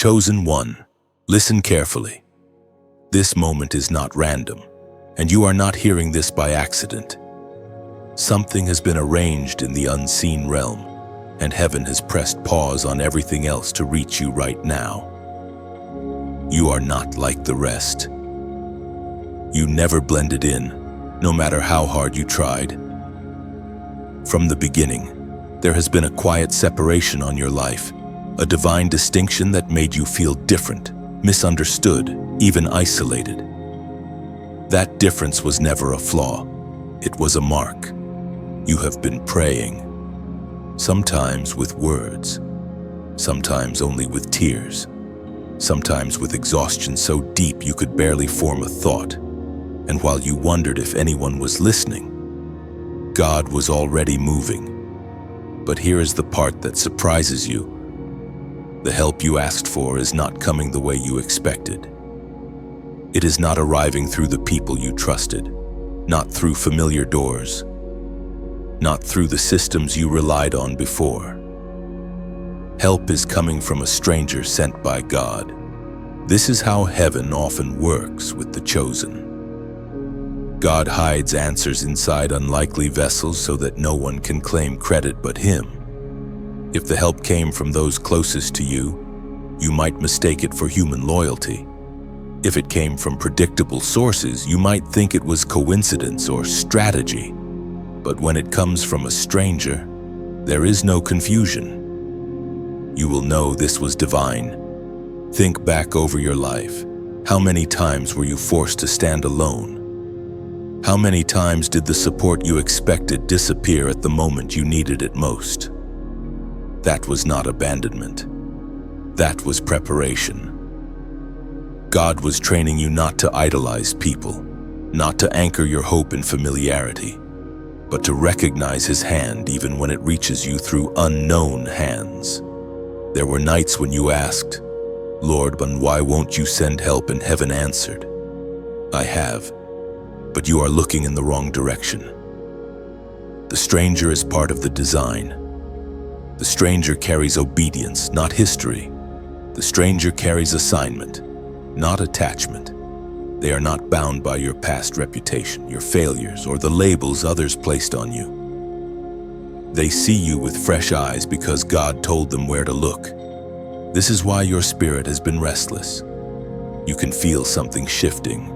Chosen one, listen carefully. This moment is not random, and you are not hearing this by accident. Something has been arranged in the unseen realm, and heaven has pressed pause on everything else to reach you right now. You are not like the rest. You never blended in, no matter how hard you tried. From the beginning, there has been a quiet separation on your life, a divine distinction that made you feel different, misunderstood, even isolated. That difference was never a flaw. It was a mark. You have been praying, sometimes with words, sometimes only with tears, sometimes with exhaustion so deep you could barely form a thought. And while you wondered if anyone was listening, God was already moving. But here is the part that surprises you. The help you asked for is not coming the way you expected. It is not arriving through the people you trusted, not through familiar doors, not through the systems you relied on before. Help is coming from a stranger sent by God. This is how heaven often works with the chosen. God hides answers inside unlikely vessels so that no one can claim credit but Him. If the help came from those closest to you, you might mistake it for human loyalty. If it came from predictable sources, you might think it was coincidence or strategy. But when it comes from a stranger, there is no confusion. You will know this was divine. Think back over your life. How many times were you forced to stand alone? How many times did the support you expected disappear at the moment you needed it most? That was not abandonment. That was preparation. God was training you not to idolize people, not to anchor your hope in familiarity, but to recognize His hand even when it reaches you through unknown hands. There were nights when you asked, "Lord, but why won't you send help?" And heaven answered, "I have, but you are looking in the wrong direction." The stranger is part of the design. The stranger carries obedience, not history. The stranger carries assignment, not attachment. They are not bound by your past reputation, your failures, or the labels others placed on you. They see you with fresh eyes because God told them where to look. This is why your spirit has been restless. You can feel something shifting.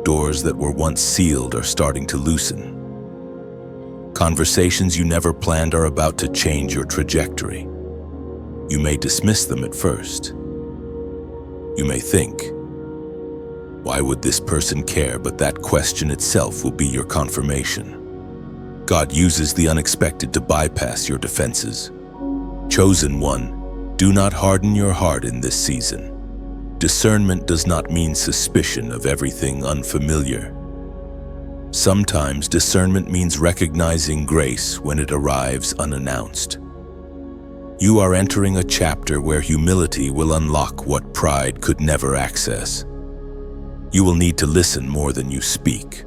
Doors that were once sealed are starting to loosen. Conversations you never planned are about to change your trajectory. You may dismiss them at first. You may think, "Why would this person care?" But that question itself will be your confirmation. God uses the unexpected to bypass your defenses. Chosen one, do not harden your heart in this season. Discernment does not mean suspicion of everything unfamiliar. Sometimes discernment means recognizing grace when it arrives unannounced. You are entering a chapter where humility will unlock what pride could never access. You will need to listen more than you speak.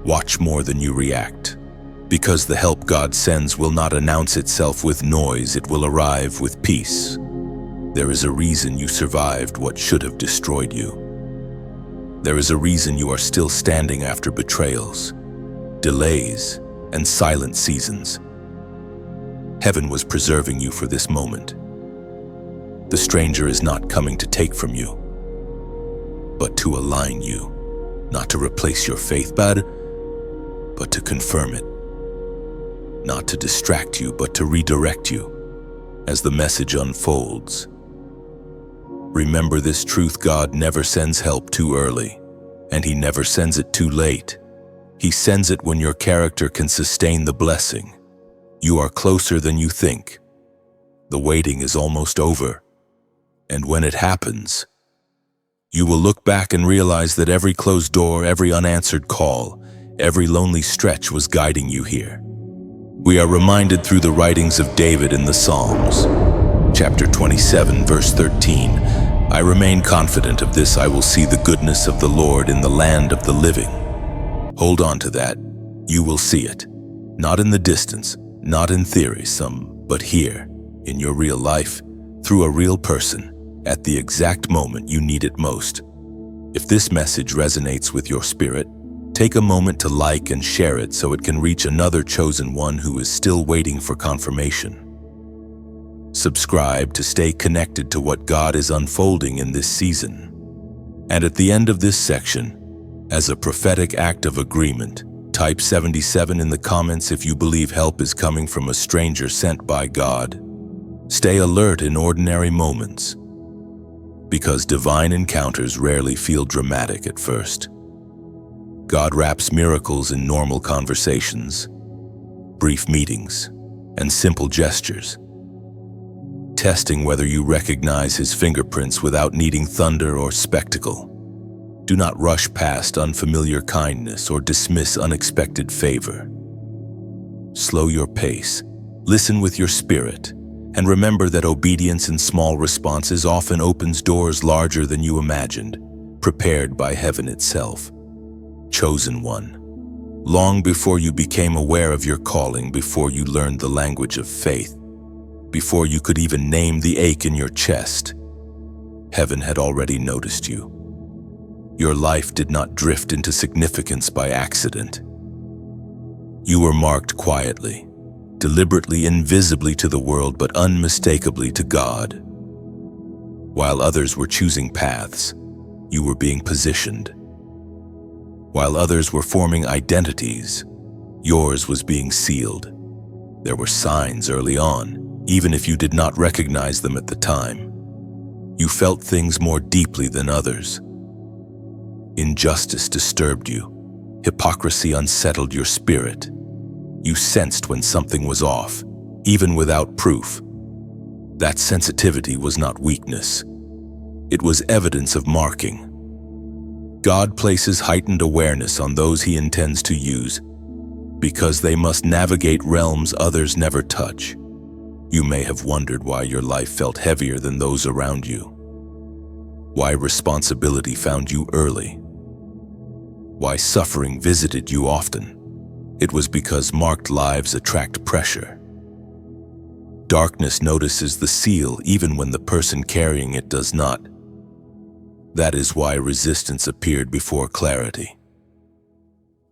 Watch more than you react. Because the help God sends will not announce itself with noise, it will arrive with peace. There is a reason you survived what should have destroyed you. There is a reason you are still standing after betrayals, delays, and silent seasons. Heaven was preserving you for this moment. The stranger is not coming to take from you, but to align you, not to replace your faith, but to confirm it. Not to distract you, but to redirect you as the message unfolds. Remember this truth: God never sends help too early, and He never sends it too late. He sends it when your character can sustain the blessing. You are closer than you think. The waiting is almost over, and when it happens, you will look back and realize that every closed door, every unanswered call, every lonely stretch was guiding you here. We are reminded through the writings of David in the Psalms. Chapter 27, verse 13, "I remain confident of this, I will see the goodness of the Lord in the land of the living." Hold on to that. You will see it. Not in the distance, not in theory, but here, in your real life, through a real person, at the exact moment you need it most. If this message resonates with your spirit, take a moment to like and share it so it can reach another chosen one who is still waiting for confirmation. Subscribe to stay connected to what God is unfolding in this season. And at the end of this section, as a prophetic act of agreement, type 77 in the comments if you believe help is coming from a stranger sent by God. Stay alert in ordinary moments, because divine encounters rarely feel dramatic at first. God wraps miracles in normal conversations, brief meetings, and simple gestures, testing whether you recognize His fingerprints without needing thunder or spectacle. Do not rush past unfamiliar kindness or dismiss unexpected favor. Slow your pace, listen with your spirit, and remember that obedience in small responses often opens doors larger than you imagined, prepared by heaven itself. Chosen one, long before you became aware of your calling, before you learned the language of faith, before you could even name the ache in your chest, heaven had already noticed you. Your life did not drift into significance by accident. You were marked quietly, deliberately, invisibly to the world, but unmistakably to God. While others were choosing paths, you were being positioned. While others were forming identities, yours was being sealed. There were signs early on, even if you did not recognize them at the time. You felt things more deeply than others. Injustice disturbed you. Hypocrisy unsettled your spirit. You sensed when something was off, even without proof. That sensitivity was not weakness. It was evidence of marking. God places heightened awareness on those He intends to use, because they must navigate realms others never touch. You may have wondered why your life felt heavier than those around you, why responsibility found you early, why suffering visited you often. It was because marked lives attract pressure. Darkness notices the seal even when the person carrying it does not. That is why resistance appeared before clarity.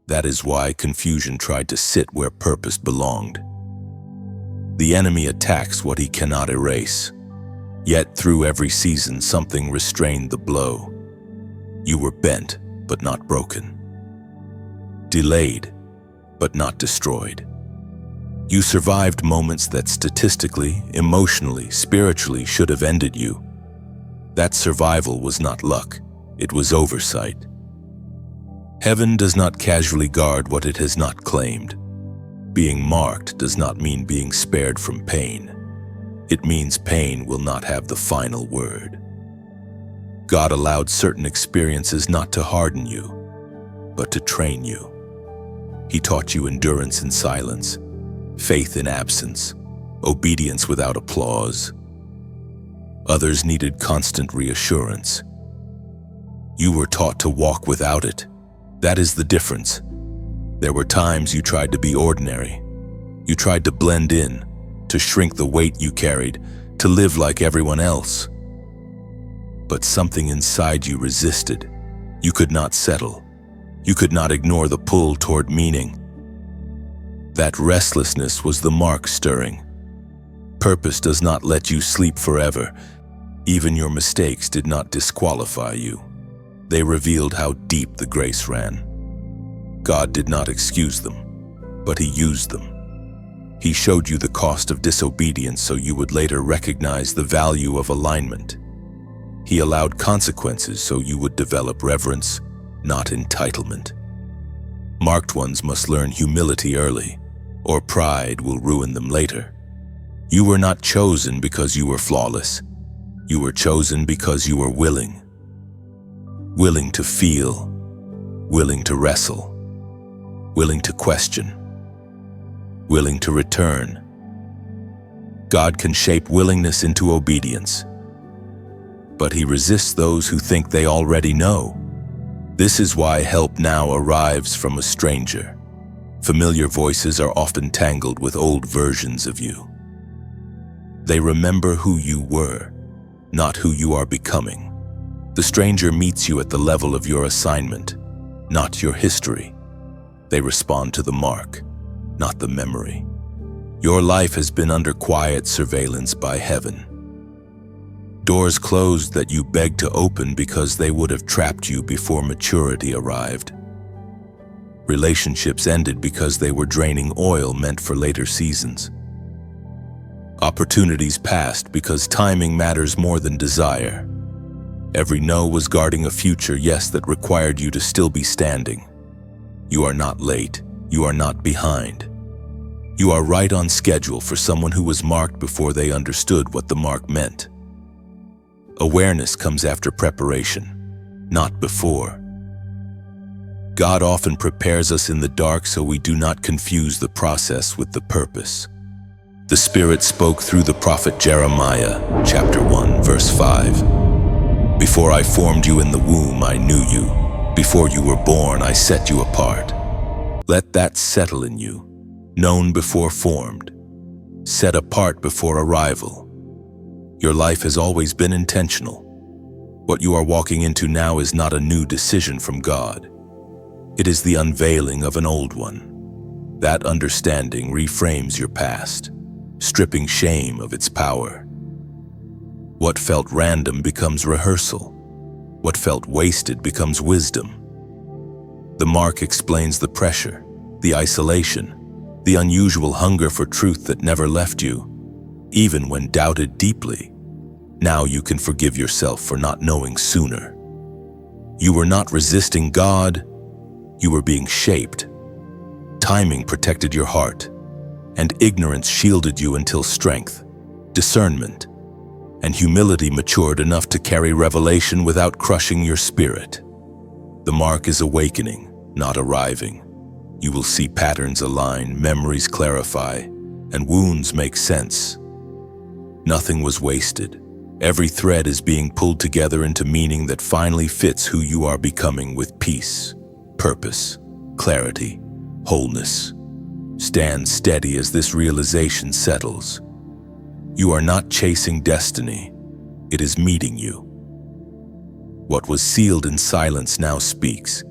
That is why confusion tried to sit where purpose belonged. The enemy attacks what he cannot erase. Yet through every season, something restrained the blow. You were bent, but not broken. Delayed, but not destroyed. You survived moments that statistically, emotionally, spiritually should have ended you. That survival was not luck, it was oversight. Heaven does not casually guard what it has not claimed. Being marked does not mean being spared from pain. It means pain will not have the final word. God allowed certain experiences not to harden you, but to train you. He taught you endurance in silence, faith in absence, obedience without applause. Others needed constant reassurance. You were taught to walk without it. That is the difference. There were times you tried to be ordinary. You tried to blend in, to shrink the weight you carried, to live like everyone else. But something inside you resisted. You could not settle. You could not ignore the pull toward meaning. That restlessness was the mark stirring. Purpose does not let you sleep forever. Even your mistakes did not disqualify you. They revealed how deep the grace ran. God did not excuse them, but He used them. He showed you the cost of disobedience so you would later recognize the value of alignment. He allowed consequences so you would develop reverence, not entitlement. Marked ones must learn humility early, or pride will ruin them later. You were not chosen because you were flawless. You were chosen because you were willing. Willing to feel, willing to wrestle, willing to question, willing to return. God can shape willingness into obedience, but He resists those who think they already know. This is why help now arrives from a stranger. Familiar voices are often tangled with old versions of you. They remember who you were, not who you are becoming. The stranger meets you at the level of your assignment, not your history. They respond to the mark, not the memory. Your life has been under quiet surveillance by heaven. Doors closed that you begged to open because they would have trapped you before maturity arrived. Relationships ended because they were draining oil meant for later seasons. Opportunities passed because timing matters more than desire. Every no was guarding a future yes that required you to still be standing. You are not late. You are not behind. You are right on schedule for someone who was marked before they understood what the mark meant. Awareness comes after preparation, not before. God often prepares us in the dark so we do not confuse the process with the purpose. The Spirit spoke through the prophet Jeremiah, chapter 1, verse 5. Before I formed you in the womb, I knew you. Before you were born, I set you apart. Let that settle in you. Known before formed. Set apart before arrival. Your life has always been intentional. What you are walking into now is not a new decision from God. It is the unveiling of an old one. That understanding reframes your past, stripping shame of its power. What felt random becomes rehearsal. What felt wasted becomes wisdom. The mark explains the pressure, the isolation, the unusual hunger for truth that never left you, even when doubted deeply. Now you can forgive yourself for not knowing sooner. You were not resisting God, you were being shaped. Timing protected your heart, and ignorance shielded you until strength, discernment, and humility matured enough to carry revelation without crushing your spirit. The mark is awakening, not arriving. You will see patterns align, memories clarify, and wounds make sense. Nothing was wasted. Every thread is being pulled together into meaning that finally fits who you are becoming with peace, purpose, clarity, wholeness. Stand steady as this realization settles. You are not chasing destiny. It is meeting you. What was sealed in silence now speaks,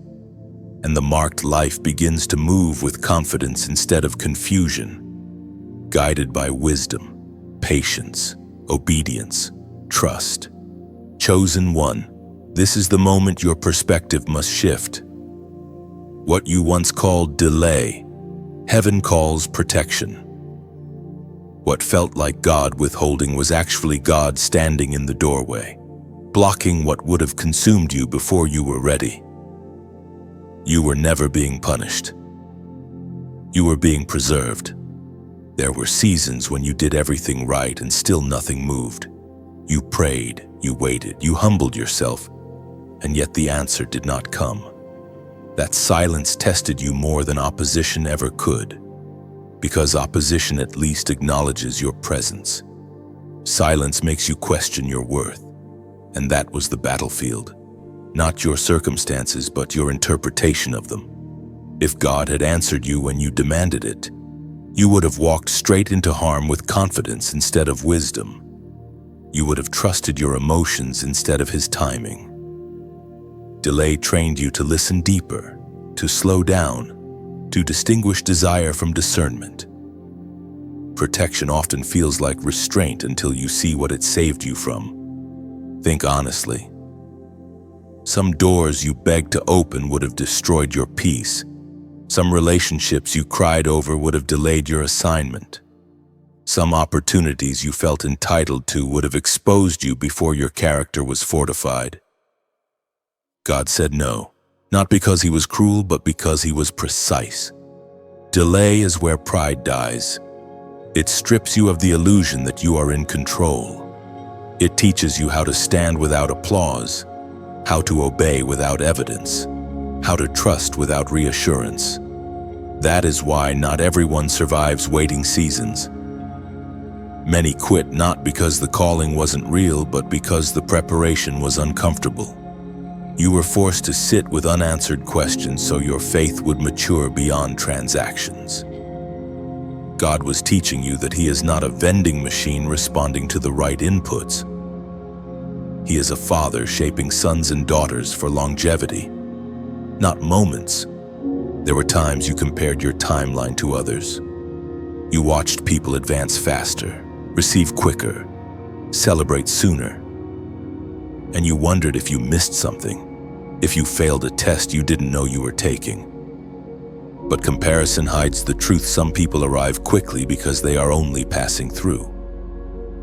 and the marked life begins to move with confidence instead of confusion, guided by wisdom, patience, obedience, trust. Chosen one, this is the moment your perspective must shift. What you once called delay, heaven calls protection. What felt like God withholding was actually God standing in the doorway, blocking what would have consumed you before you were ready. You were never being punished. You were being preserved. There were seasons when you did everything right and still nothing moved. You prayed, you waited, you humbled yourself, and yet the answer did not come. That silence tested you more than opposition ever could, because opposition at least acknowledges your presence. Silence makes you question your worth, and that was the battlefield. Not your circumstances, but your interpretation of them. If God had answered you when you demanded it, you would have walked straight into harm with confidence instead of wisdom. You would have trusted your emotions instead of His timing. Delay trained you to listen deeper, to slow down, to distinguish desire from discernment. Protection often feels like restraint until you see what it saved you from. Think honestly. Some doors you begged to open would have destroyed your peace. Some relationships you cried over would have delayed your assignment. Some opportunities you felt entitled to would have exposed you before your character was fortified. God said no, not because He was cruel, but because He was precise. Delay is where pride dies. It strips you of the illusion that you are in control. It teaches you how to stand without applause, how to obey without evidence, how to trust without reassurance. That is why not everyone survives waiting seasons. Many quit not because the calling wasn't real, but because the preparation was uncomfortable. You were forced to sit with unanswered questions so your faith would mature beyond transactions. God was teaching you that He is not a vending machine responding to the right inputs. He is a father shaping sons and daughters for longevity, not moments. There were times you compared your timeline to others. You watched people advance faster, receive quicker, celebrate sooner. And you wondered if you missed something, if you failed a test you didn't know you were taking. But comparison hides the truth. Some people arrive quickly because they are only passing through.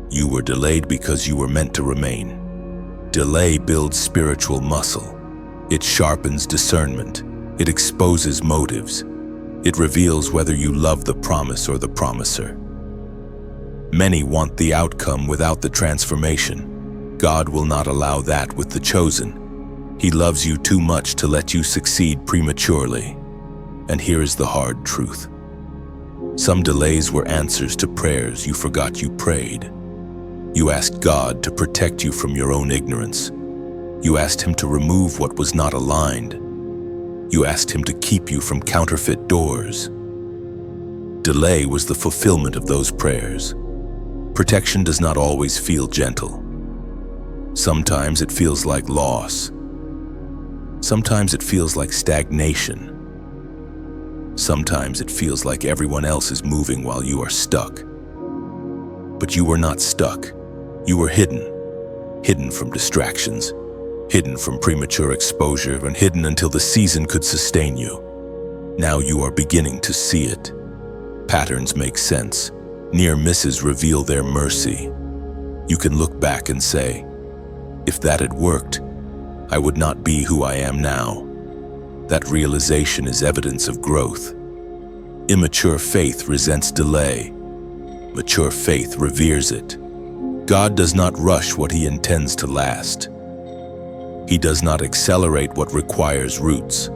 You were delayed because you were meant to remain. Delay builds spiritual muscle. It sharpens discernment. It exposes motives. It reveals whether you love the promise or the promiser. Many want the outcome without the transformation. God will not allow that with the chosen. He loves you too much to let you succeed prematurely. And here is the hard truth. Some delays were answers to prayers you forgot you prayed. You asked God to protect you from your own ignorance. You asked Him to remove what was not aligned. You asked Him to keep you from counterfeit doors. Delay was the fulfillment of those prayers. Protection does not always feel gentle. Sometimes it feels like loss. Sometimes it feels like stagnation. Sometimes it feels like everyone else is moving while you are stuck. But you were not stuck. You were hidden from distractions, hidden from premature exposure, and hidden until the season could sustain you. Now you are beginning to see it. Patterns make sense. Near misses reveal their mercy. You can look back and say, if that had worked, I would not be who I am now. That realization is evidence of growth. Immature faith resents delay. Mature faith reveres it. God does not rush what He intends to last. He does not accelerate what requires roots.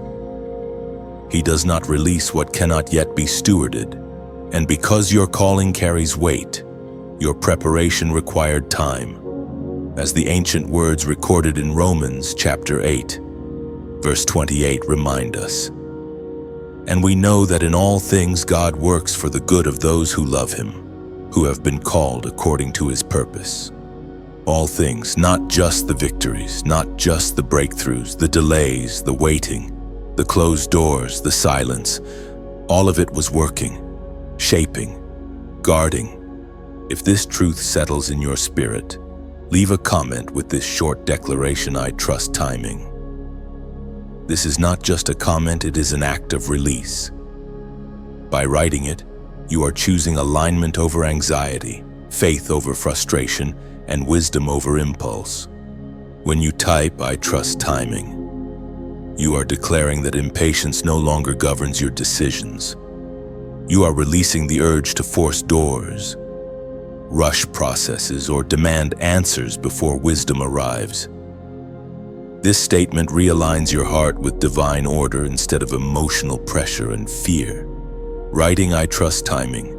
He does not release what cannot yet be stewarded. And because your calling carries weight, your preparation required time. As the ancient words recorded in Romans chapter 8, verse 28 remind us. And we know that in all things God works for the good of those who love Him, who have been called according to His purpose. All things, not just the victories, not just the breakthroughs, the delays, the waiting, the closed doors, the silence, all of it was working, shaping, guarding. If this truth settles in your spirit, leave a comment with this short declaration: I trust timing. This is not just a comment, it is an act of release. By writing it, you are choosing alignment over anxiety, faith over frustration, and wisdom over impulse. When you type, I trust timing, you are declaring that impatience no longer governs your decisions. You are releasing the urge to force doors, rush processes, or demand answers before wisdom arrives. This statement realigns your heart with divine order instead of emotional pressure and fear. Writing I trust timing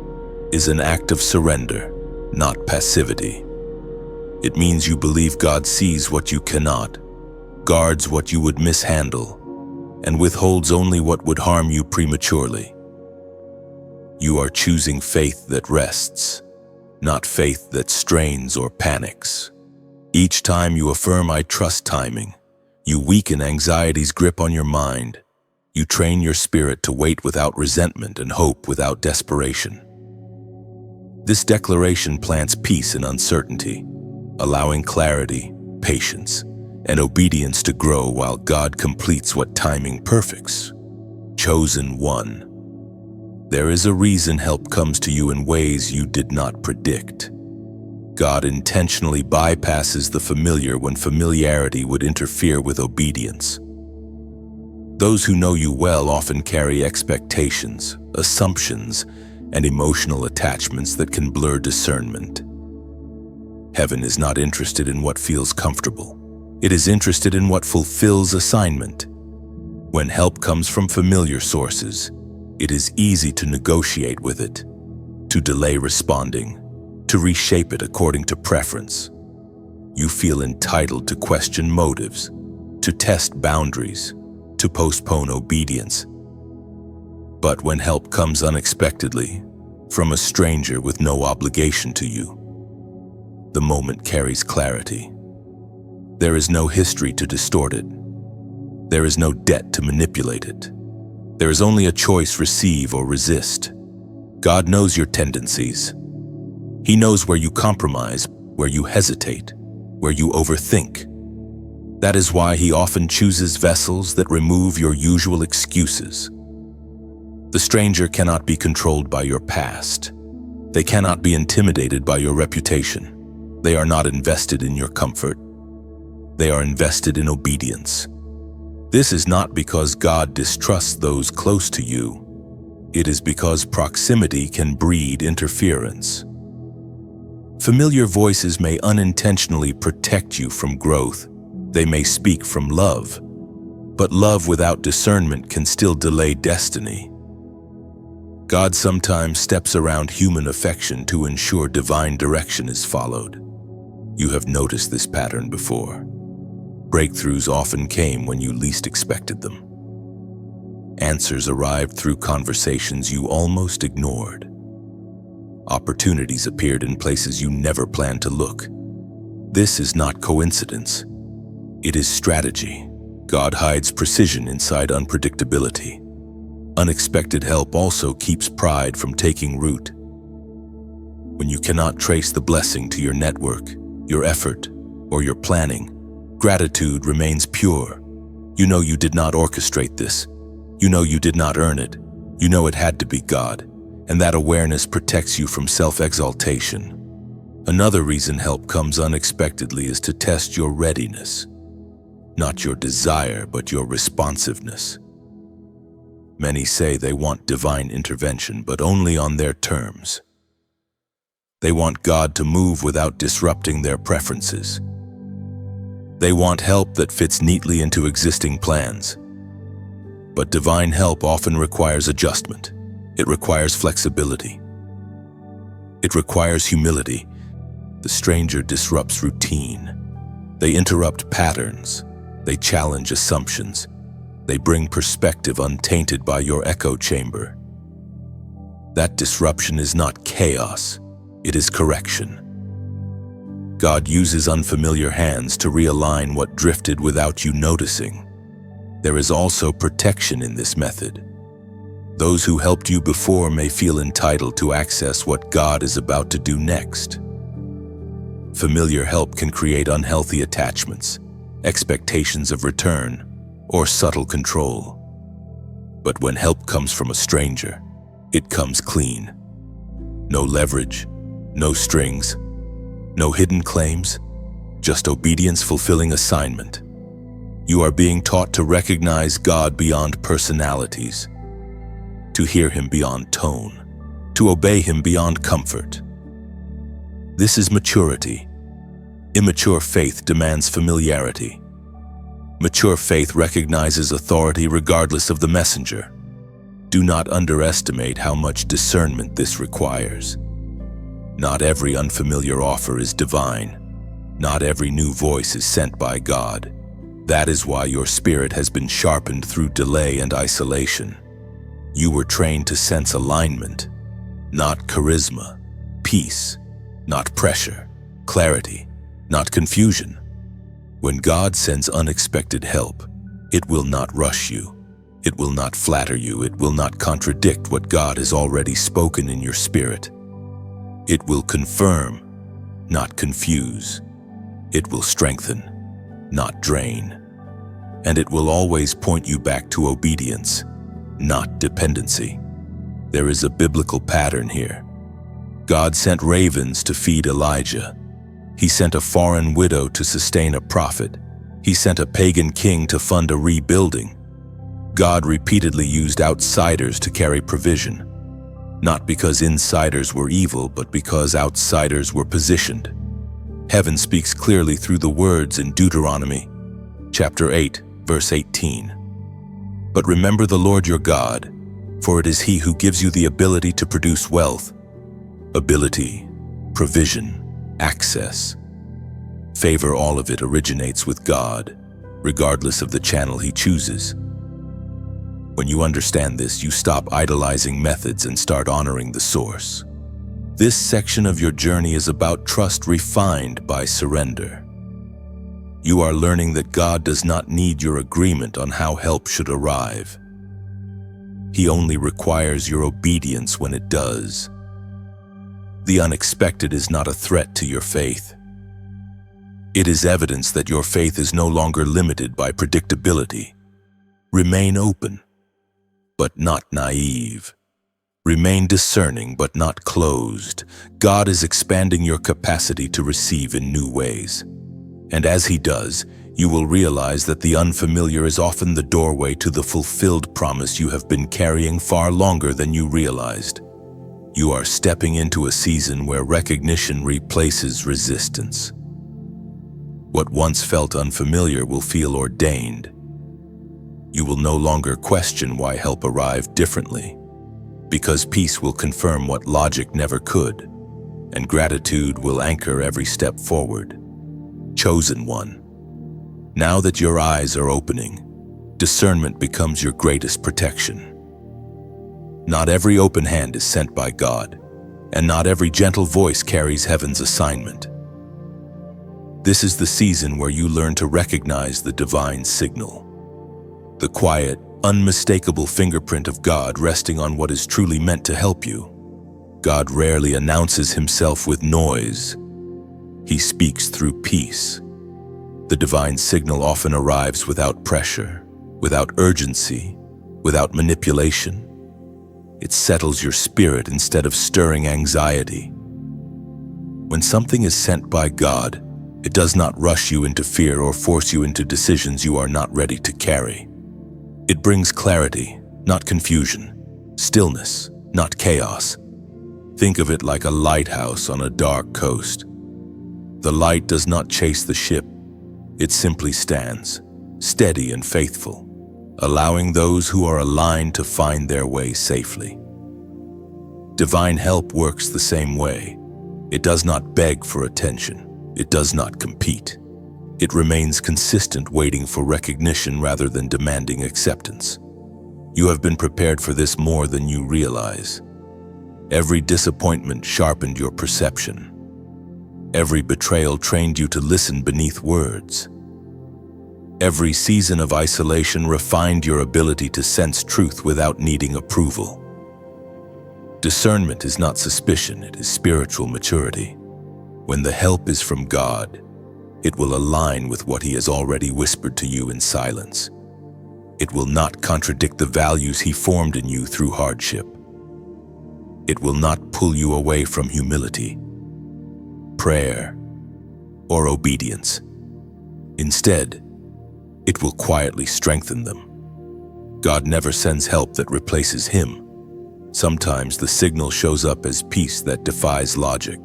is an act of surrender, not passivity. It means you believe God sees what you cannot, guards what you would mishandle, and withholds only what would harm you prematurely. You are choosing faith that rests, not faith that strains or panics. Each time you affirm I trust timing, you weaken anxiety's grip on your mind. You train your spirit to wait without resentment and hope without desperation. This declaration plants peace in uncertainty, allowing clarity, patience, and obedience to grow while God completes what timing perfects. Chosen one. There is a reason help comes to you in ways you did not predict. God intentionally bypasses the familiar when familiarity would interfere with obedience. Those who know you well often carry expectations, assumptions, and emotional attachments that can blur discernment. Heaven is not interested in what feels comfortable. It is interested in what fulfills assignment. When help comes from familiar sources, it is easy to negotiate with it, to delay responding, to reshape it according to preference. You feel entitled to question motives, to test boundaries, to postpone obedience. But when help comes unexpectedly, from a stranger with no obligation to you. The moment carries clarity. There is no history to distort it. There is no debt to manipulate it. There is only a choice: receive or resist. God knows your tendencies. He knows where you compromise, where you hesitate, where you overthink. That is why He often chooses vessels that remove your usual excuses. The stranger cannot be controlled by your past. They cannot be intimidated by your reputation. They are not invested in your comfort. They are invested in obedience. This is not because God distrusts those close to you. It is because proximity can breed interference. Familiar voices may unintentionally protect you from growth. They may speak from love, but love without discernment can still delay destiny. God sometimes steps around human affection to ensure divine direction is followed. You have noticed this pattern before. Breakthroughs often came when you least expected them. Answers arrived through conversations you almost ignored. Opportunities appeared in places you never planned to look. This is not coincidence. It is strategy. God hides precision inside unpredictability. Unexpected help also keeps pride from taking root. When you cannot trace the blessing to your network, your effort, or your planning, gratitude remains pure. You know you did not orchestrate this. You know you did not earn it. You know it had to be God, and that awareness protects you from self-exaltation. Another reason help comes unexpectedly is to test your readiness. Not your desire, but your responsiveness. Many say they want divine intervention, but only on their terms. They want God to move without disrupting their preferences. They want help that fits neatly into existing plans. But divine help often requires adjustment. It requires flexibility. It requires humility. The stranger disrupts routine. They interrupt patterns. They challenge assumptions. They bring perspective untainted by your echo chamber. That disruption is not chaos. It is correction. God uses unfamiliar hands to realign what drifted without you noticing. There is also protection in this method. Those who helped you before may feel entitled to access what God is about to do next. Familiar help can create unhealthy attachments, expectations of return, or subtle control. But when help comes from a stranger, it comes clean. No leverage, no strings, no hidden claims, just obedience fulfilling assignment. You are being taught to recognize God beyond personalities, to hear Him beyond tone, to obey Him beyond comfort. This is maturity. Immature faith demands familiarity. Mature faith recognizes authority regardless of the messenger. Do not underestimate how much discernment this requires. Not every unfamiliar offer is divine. Not every new voice is sent by God. That is why your spirit has been sharpened through delay and isolation. You were trained to sense alignment, not charisma, peace, not pressure, clarity, not confusion. When God sends unexpected help, it will not rush you. It will not flatter you. It will not contradict what God has already spoken in your spirit. It will confirm, not confuse. It will strengthen, not drain. And it will always point you back to obedience, not dependency. There is a biblical pattern here. God sent ravens to feed Elijah. He sent a foreign widow to sustain a prophet. He sent a pagan king to fund a rebuilding. God repeatedly used outsiders to carry provision. Not because insiders were evil, but because outsiders were positioned. Heaven speaks clearly through the words in Deuteronomy, chapter 8, verse 18. But remember the Lord your God, for it is He who gives you the ability to produce wealth, ability, provision, access. Favor, all of it originates with God, regardless of the channel He chooses. When you understand this, you stop idolizing methods and start honoring the source. This section of your journey is about trust refined by surrender. You are learning that God does not need your agreement on how help should arrive. He only requires your obedience when it does. The unexpected is not a threat to your faith. It is evidence that your faith is no longer limited by predictability. Remain open, but not naive. Remain discerning, but not closed. God is expanding your capacity to receive in new ways. And as He does, you will realize that the unfamiliar is often the doorway to the fulfilled promise you have been carrying far longer than you realized. You are stepping into a season where recognition replaces resistance. What once felt unfamiliar will feel ordained. You will no longer question why help arrived differently, because peace will confirm what logic never could, and gratitude will anchor every step forward. Chosen one, now that your eyes are opening, discernment becomes your greatest protection. Not every open hand is sent by God, and not every gentle voice carries heaven's assignment. This is the season where you learn to recognize the divine signal, the quiet, unmistakable fingerprint of God resting on what is truly meant to help you. God rarely announces Himself with noise. He speaks through peace. The divine signal often arrives without pressure, without urgency, without manipulation. It settles your spirit instead of stirring anxiety. When something is sent by God, it does not rush you into fear or force you into decisions you are not ready to carry. It brings clarity, not confusion, stillness, not chaos. Think of it like a lighthouse on a dark coast. The light does not chase the ship. It simply stands, steady and faithful, allowing those who are aligned to find their way safely. Divine help works the same way. It does not beg for attention. It does not compete. It remains consistent, waiting for recognition rather than demanding acceptance. You have been prepared for this more than you realize. Every disappointment sharpened your perception. Every betrayal trained you to listen beneath words. Every season of isolation refined your ability to sense truth without needing approval. Discernment is not suspicion, it is spiritual maturity. When the help is from God, it will align with what He has already whispered to you in silence. It will not contradict the values He formed in you through hardship. It will not pull you away from humility, prayer, or obedience. Instead, it will quietly strengthen them. God never sends help that replaces Him. Sometimes the signal shows up as peace that defies logic.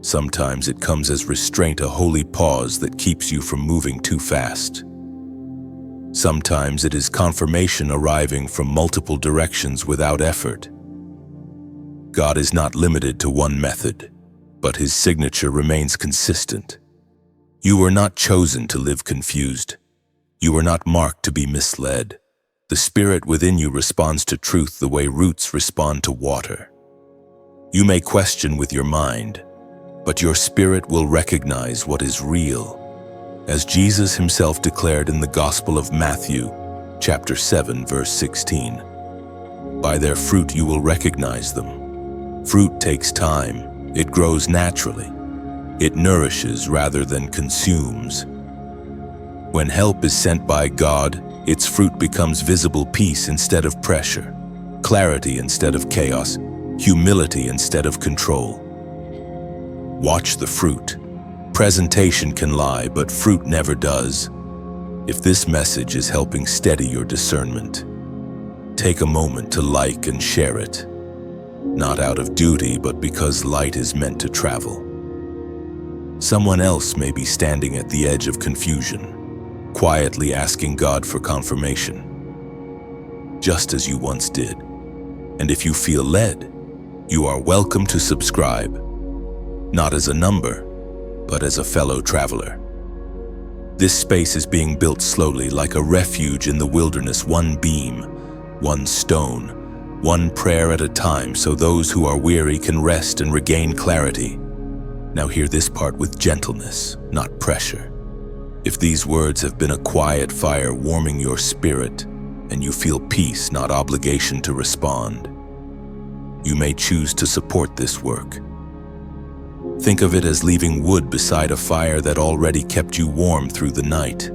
Sometimes it comes as restraint, a holy pause that keeps you from moving too fast. Sometimes it is confirmation arriving from multiple directions without effort. God is not limited to one method, but His signature remains consistent. You were not chosen to live confused. You were not marked to be misled. The Spirit within you responds to truth the way roots respond to water. You may question with your mind, but your spirit will recognize what is real. As Jesus Himself declared in the Gospel of Matthew, chapter 7, verse 16, "By their fruit you will recognize them." Fruit takes time. It grows naturally. It nourishes rather than consumes. When help is sent by God, its fruit becomes visible: peace instead of pressure, clarity instead of chaos, humility instead of control. Watch the fruit. Presentation can lie, but fruit never does. If this message is helping steady your discernment, take a moment to like and share it. Not out of duty, but because light is meant to travel. Someone else may be standing at the edge of confusion, quietly asking God for confirmation, just as you once did. And if you feel led, you are welcome to subscribe, not as a number, but as a fellow traveler. This space is being built slowly, like a refuge in the wilderness, one beam, one stone, one prayer at a time, so those who are weary can rest and regain clarity. Now hear this part with gentleness, not pressure. If these words have been a quiet fire warming your spirit, and you feel peace, not obligation to respond, you may choose to support this work. Think of it as leaving wood beside a fire that already kept you warm through the night.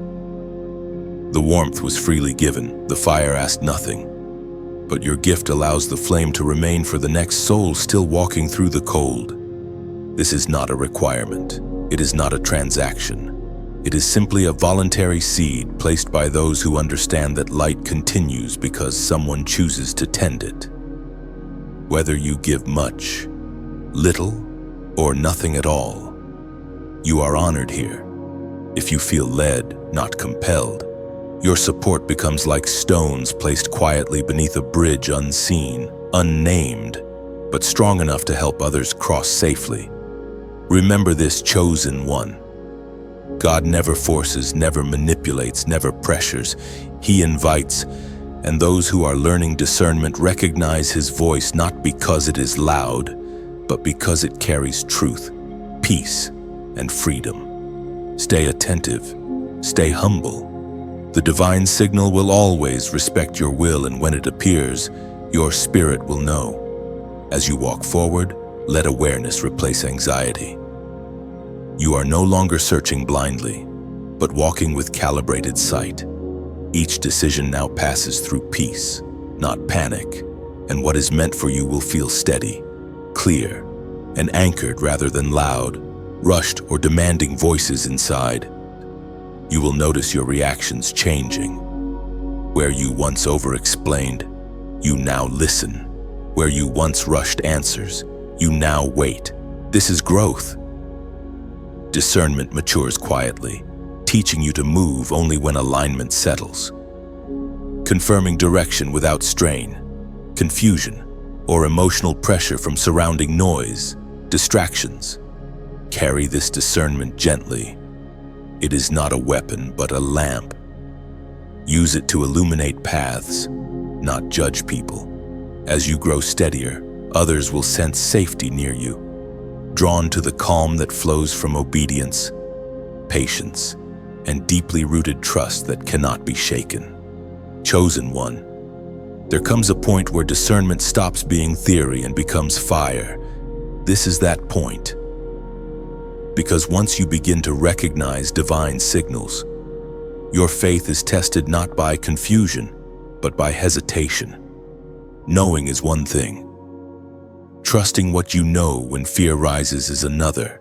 The warmth was freely given, the fire asked nothing, but your gift allows the flame to remain for the next soul still walking through the cold. This is not a requirement. It is not a transaction. It is simply a voluntary seed placed by those who understand that light continues because someone chooses to tend it. Whether you give much, little, or nothing at all, you are honored here. If you feel led, not compelled, your support becomes like stones placed quietly beneath a bridge unseen, unnamed, but strong enough to help others cross safely. Remember this, chosen one. God never forces, never manipulates, never pressures. He invites, and those who are learning discernment recognize His voice not because it is loud, but because it carries truth, peace, and freedom. Stay attentive, stay humble. The divine signal will always respect your will, and when it appears, your spirit will know. As you walk forward, let awareness replace anxiety. You are no longer searching blindly, but walking with calibrated sight. Each decision now passes through peace, not panic, and what is meant for you will feel steady, clear, and anchored rather than loud, rushed, or demanding voices inside. You will notice your reactions changing. Where you once over-explained, you now listen. Where you once rushed answers, you now wait. This is growth. Discernment matures quietly, teaching you to move only when alignment settles. Confirming direction without strain, confusion, or emotional pressure from surrounding noise, distractions. Carry this discernment gently. It is not a weapon, but a lamp. Use it to illuminate paths, not judge people. As you grow steadier, others will sense safety near you, drawn to the calm that flows from obedience, patience, and deeply rooted trust that cannot be shaken. Chosen one. There comes a point where discernment stops being theory and becomes fire. This is that point. Because once you begin to recognize divine signals, your faith is tested not by confusion, but by hesitation. Knowing is one thing. Trusting what you know when fear rises is another.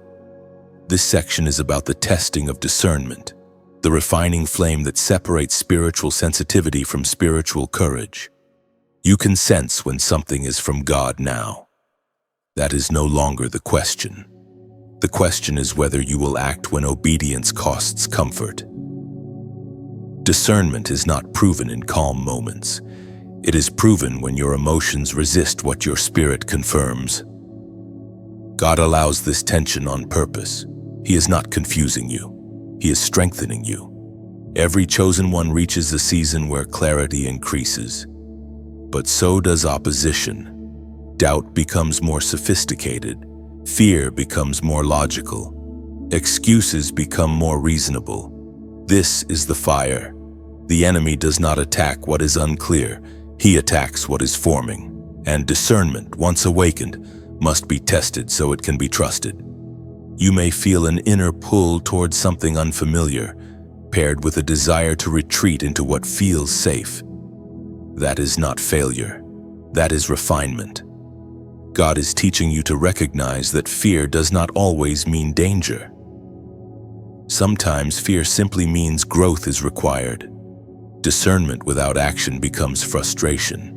This section is about the testing of discernment, the refining flame that separates spiritual sensitivity from spiritual courage. You can sense when something is from God now. That is no longer the question. The question is whether you will act when obedience costs comfort. Discernment is not proven in calm moments. It is proven when your emotions resist what your spirit confirms. God allows this tension on purpose. He is not confusing you. He is strengthening you. Every chosen one reaches a season where clarity increases. But so does opposition. Doubt becomes more sophisticated. Fear becomes more logical. Excuses become more reasonable. This is the fire. The enemy does not attack what is unclear. He attacks what is forming, and discernment, once awakened, must be tested so it can be trusted. You may feel an inner pull towards something unfamiliar, paired with a desire to retreat into what feels safe. That is not failure. That is refinement. God is teaching you to recognize that fear does not always mean danger. Sometimes fear simply means growth is required. Discernment without action becomes frustration.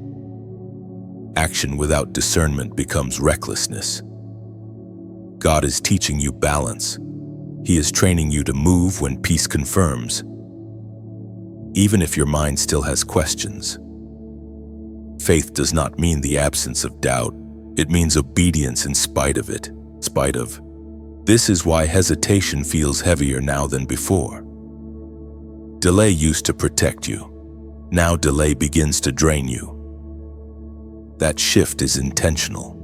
Action without discernment becomes recklessness. God is teaching you balance. He is training you to move when peace confirms, even if your mind still has questions. Faith does not mean the absence of doubt. It means obedience in spite of it. This is why hesitation feels heavier now than before. Delay used to protect you. Now delay begins to drain you. That shift is intentional.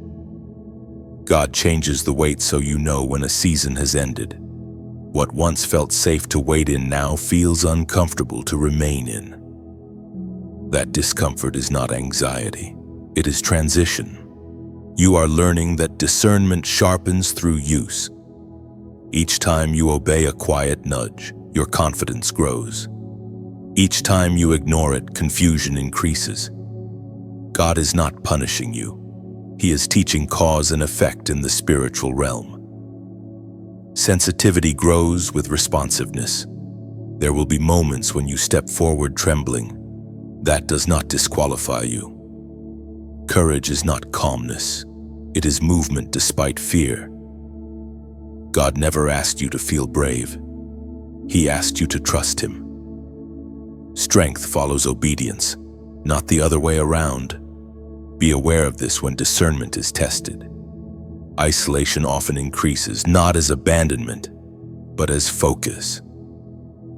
God changes the weight so you know when a season has ended. What once felt safe to wait in now feels uncomfortable to remain in. That discomfort is not anxiety. It is transition. You are learning that discernment sharpens through use. Each time you obey a quiet nudge, your confidence grows. Each time you ignore it, confusion increases. God is not punishing you. He is teaching cause and effect in the spiritual realm. Sensitivity grows with responsiveness. There will be moments when you step forward trembling. That does not disqualify you. Courage is not calmness. It is movement despite fear. God never asked you to feel brave. He asked you to trust Him. Strength follows obedience, not the other way around. Be aware of this when discernment is tested. Isolation often increases, not as abandonment, but as focus.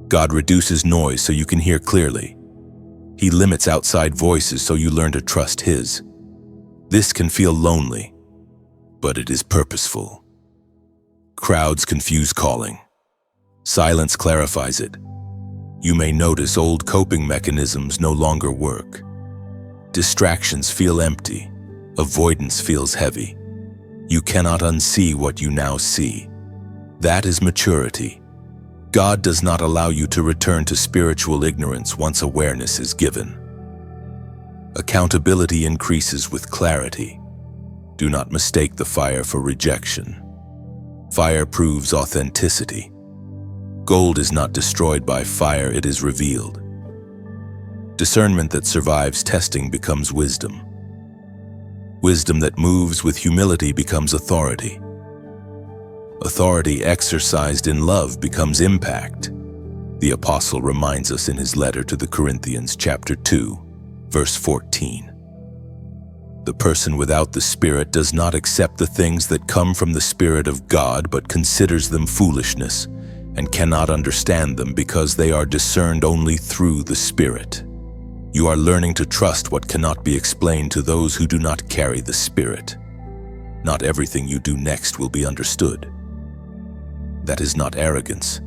God reduces noise so you can hear clearly. He limits outside voices so you learn to trust His. This can feel lonely, but it is purposeful. Crowds confuse calling. Silence clarifies it. You may notice old coping mechanisms no longer work. Distractions feel empty. Avoidance feels heavy. You cannot unsee what you now see. That is maturity. God does not allow you to return to spiritual ignorance once awareness is given. Accountability increases with clarity. Do not mistake the fire for rejection. Fire proves authenticity. Gold is not destroyed by fire, it is revealed. Discernment that survives testing becomes wisdom. Wisdom that moves with humility becomes authority. Authority exercised in love becomes impact. The apostle reminds us in his letter to the Corinthians, chapter 2, verse 14. The person without the Spirit does not accept the things that come from the Spirit of God, but considers them foolishness and cannot understand them because they are discerned only through the Spirit. You are learning to trust what cannot be explained to those who do not carry the Spirit. Not everything you do next will be understood. That is not arrogance.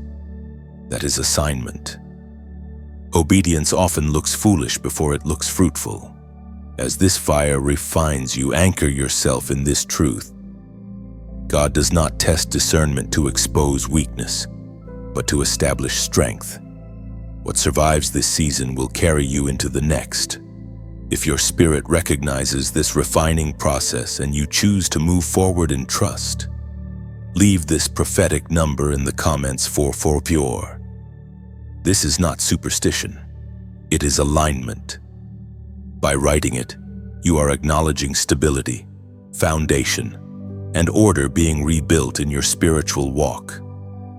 That is assignment. Obedience often looks foolish before it looks fruitful. As this fire refines you, anchor yourself in this truth. God does not test discernment to expose weakness, but to establish strength. What survives this season will carry you into the next. If your spirit recognizes this refining process and you choose to move forward in trust, leave this prophetic number in the comments for pure. This is not superstition. It is alignment. By writing it, you are acknowledging stability, foundation, and order being rebuilt in your spiritual walk.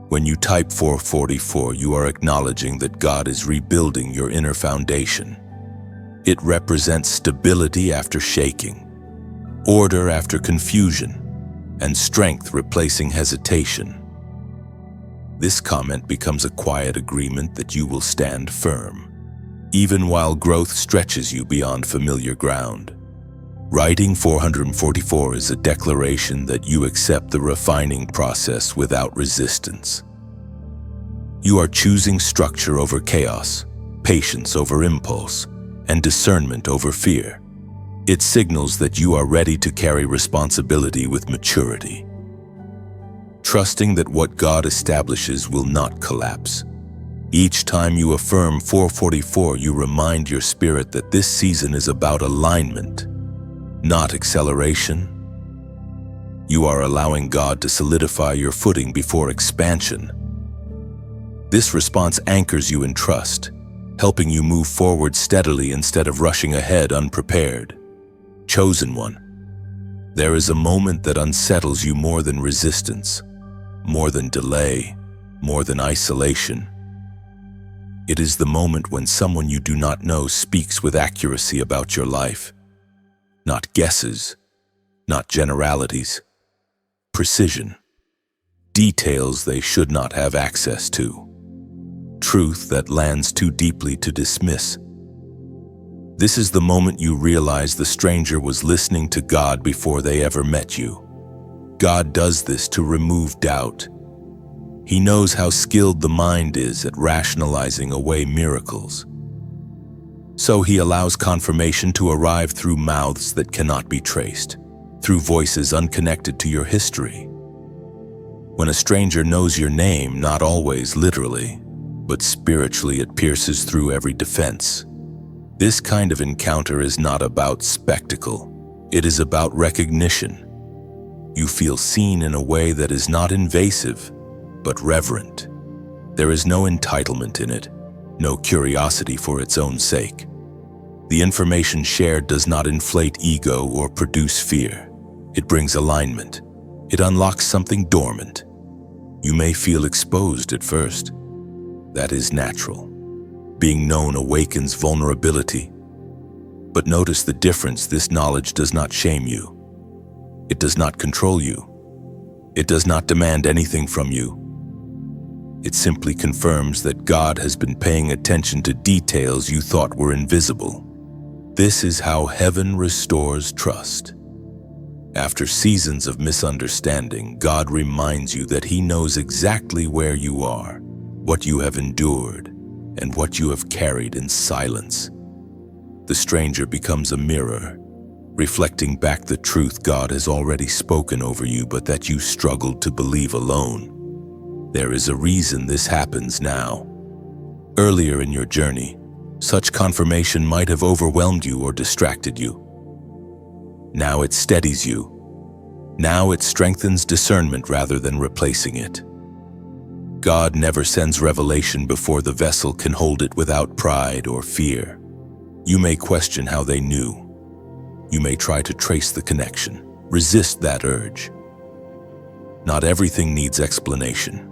When you type 444, you are acknowledging that God is rebuilding your inner foundation. It represents stability after shaking, order after confusion, and strength replacing hesitation. This comment becomes a quiet agreement that you will stand firm, even while growth stretches you beyond familiar ground. Writing 444 is a declaration that you accept the refining process without resistance. You are choosing structure over chaos, patience over impulse, and discernment over fear. It signals that you are ready to carry responsibility with maturity, trusting that what God establishes will not collapse. Each time you affirm 444, you remind your spirit that this season is about alignment, not acceleration. You are allowing God to solidify your footing before expansion. This response anchors you in trust, helping you move forward steadily instead of rushing ahead unprepared. Chosen one, there is a moment that unsettles you more than resistance, more than delay, more than isolation. It is the moment when someone you do not know speaks with accuracy about your life. Not guesses, not generalities. Precision. Details they should not have access to. truth that lands too deeply to dismiss. This is the moment you realize the stranger was listening to God before they ever met you. God does this to remove doubt. He knows how skilled the mind is at rationalizing away miracles. So he allows confirmation to arrive through mouths that cannot be traced, through voices unconnected to your history. When a stranger knows your name, not always literally, but spiritually, it pierces through every defense. This kind of encounter is not about spectacle. It is about recognition. You feel seen in a way that is not invasive, but reverent. There is no entitlement in it, no curiosity for its own sake. The information shared does not inflate ego or produce fear. It brings alignment. It unlocks something dormant. You may feel exposed at first. That is natural. Being known awakens vulnerability. But notice the difference. This knowledge does not shame you. It does not control you. It does not demand anything from you. It simply confirms that God has been paying attention to details you thought were invisible. This is how heaven restores trust. After seasons of misunderstanding, God reminds you that He knows exactly where you are, what you have endured, and what you have carried in silence. The stranger becomes a mirror, reflecting back the truth God has already spoken over you, but that you struggled to believe alone. There is a reason this happens now. Earlier in your journey, such confirmation might have overwhelmed you or distracted you. Now it steadies you. Now it strengthens discernment rather than replacing it. God never sends revelation before the vessel can hold it without pride or fear. You may question how they knew. You may try to trace the connection. Resist that urge. Not everything needs explanation.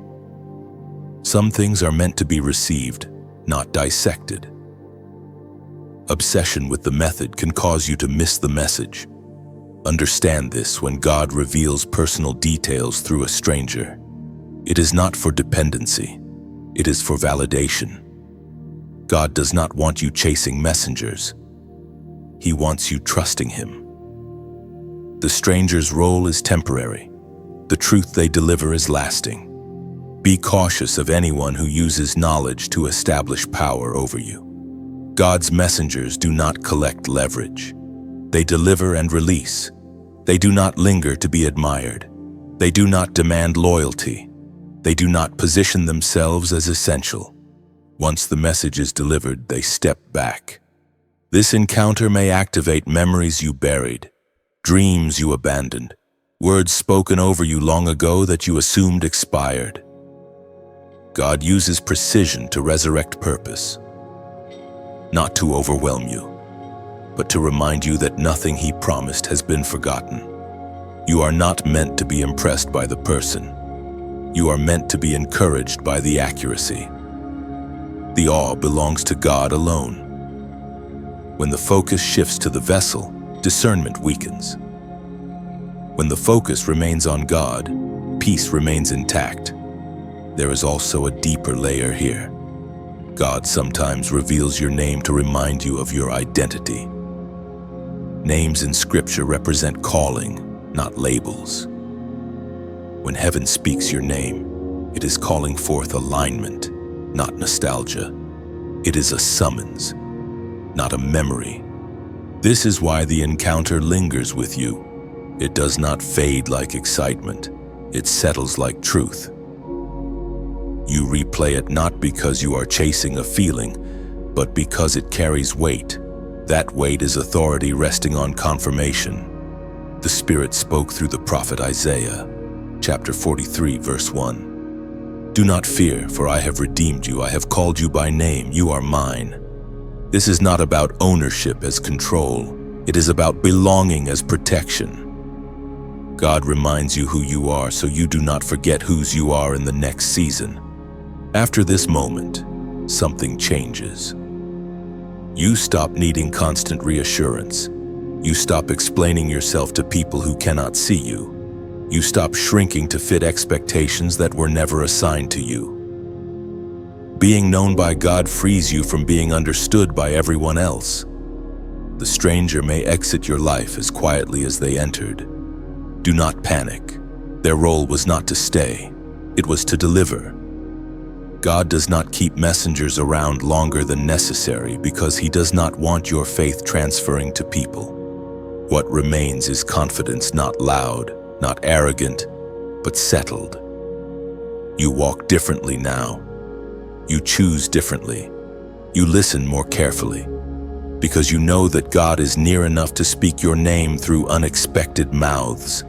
Some things are meant to be received, not dissected. Obsession with the method can cause you to miss the message. Understand this: when God reveals personal details through a stranger, it is not for dependency, it is for validation. God does not want you chasing messengers. He wants you trusting Him. The stranger's role is temporary. The truth they deliver is lasting. Be cautious of anyone who uses knowledge to establish power over you. God's messengers do not collect leverage. They deliver and release. They do not linger to be admired. They do not demand loyalty. They do not position themselves as essential. Once the message is delivered, they step back. This encounter may activate memories you buried, dreams you abandoned, words spoken over you long ago that you assumed expired. God uses precision to resurrect purpose, not to overwhelm you, but to remind you that nothing He promised has been forgotten. You are not meant to be impressed by the person. You are meant to be encouraged by the accuracy. The awe belongs to God alone. When the focus shifts to the vessel, discernment weakens. When the focus remains on God, peace remains intact. There is also a deeper layer here. God sometimes reveals your name to remind you of your identity. Names in Scripture represent calling, not labels. When heaven speaks your name, it is calling forth alignment, not nostalgia. It is a summons, not a memory. This is why the encounter lingers with you. It does not fade like excitement. It settles like truth. You replay it not because you are chasing a feeling, but because it carries weight. That weight is authority resting on confirmation. The Spirit spoke through the prophet Isaiah, chapter 43, verse 1. Do not fear, for I have redeemed you. I have called you by name. You are mine. This is not about ownership as control. It is about belonging as protection. God reminds you who you are so you do not forget whose you are in the next season. After this moment, something changes. You stop needing constant reassurance. You stop explaining yourself to people who cannot see you. You stop shrinking to fit expectations that were never assigned to you. Being known by God frees you from being understood by everyone else. The stranger may exit your life as quietly as they entered. Do not panic. Their role was not to stay, it was to deliver. God does not keep messengers around longer than necessary because He does not want your faith transferring to people. What remains is confidence, not loud, not arrogant, but settled. You walk differently now. You choose differently. You listen more carefully, because you know that God is near enough to speak your name through unexpected mouths,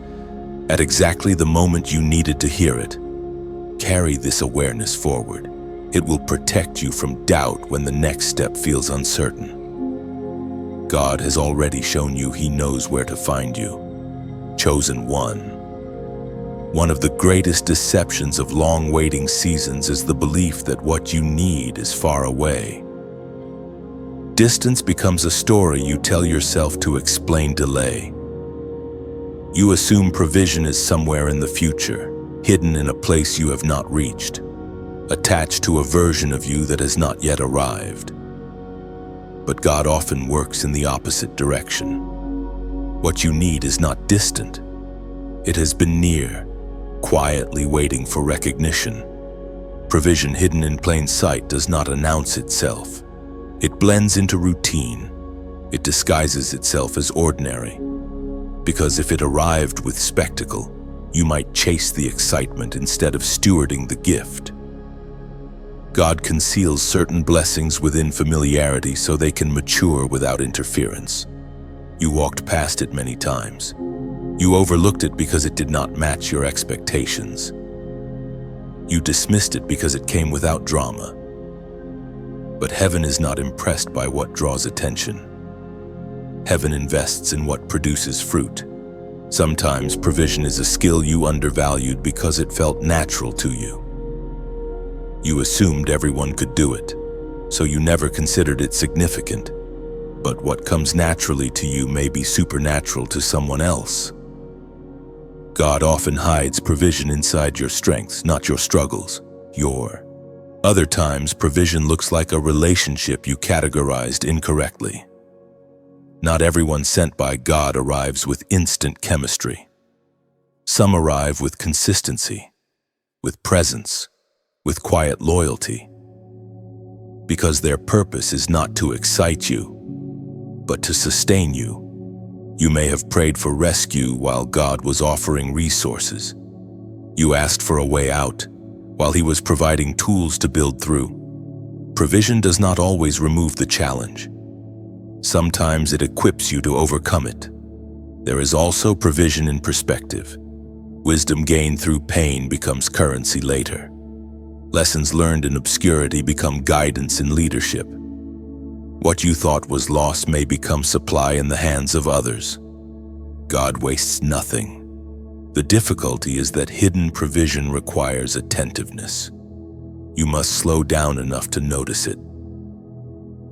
at exactly the moment you needed to hear it. Carry this awareness forward. It will protect you from doubt when the next step feels uncertain. God has already shown you He knows where to find you. Chosen one. One of the greatest deceptions of long waiting seasons is the belief that what you need is far away. Distance becomes a story you tell yourself to explain delay. You assume provision is somewhere in the future, hidden in a place you have not reached, attached to a version of you that has not yet arrived. But God often works in the opposite direction. What you need is not distant. It has been near, quietly waiting for recognition. Provision hidden in plain sight does not announce itself. It blends into routine. It disguises itself as ordinary. Because if it arrived with spectacle, you might chase the excitement instead of stewarding the gift. God conceals certain blessings within familiarity so they can mature without interference. You walked past it many times. You overlooked it because it did not match your expectations. You dismissed it because it came without drama. But heaven is not impressed by what draws attention. Heaven invests in what produces fruit. Sometimes provision is a skill you undervalued because it felt natural to you. You assumed everyone could do it, so you never considered it significant. But what comes naturally to you may be supernatural to someone else. God often hides provision inside your strengths, not your struggles. Other times, provision looks like a relationship you categorized incorrectly. Not everyone sent by God arrives with instant chemistry. Some arrive with consistency, with presence, with quiet loyalty. Because their purpose is not to excite you, but to sustain you. You may have prayed for rescue while God was offering resources. You asked for a way out while He was providing tools to build through. Provision does not always remove the challenge. Sometimes it equips you to overcome it. There is also provision in perspective. Wisdom gained through pain becomes currency later. Lessons learned in obscurity become guidance in leadership. What you thought was loss may become supply in the hands of others. God wastes nothing. The difficulty is that hidden provision requires attentiveness. You must slow down enough to notice it.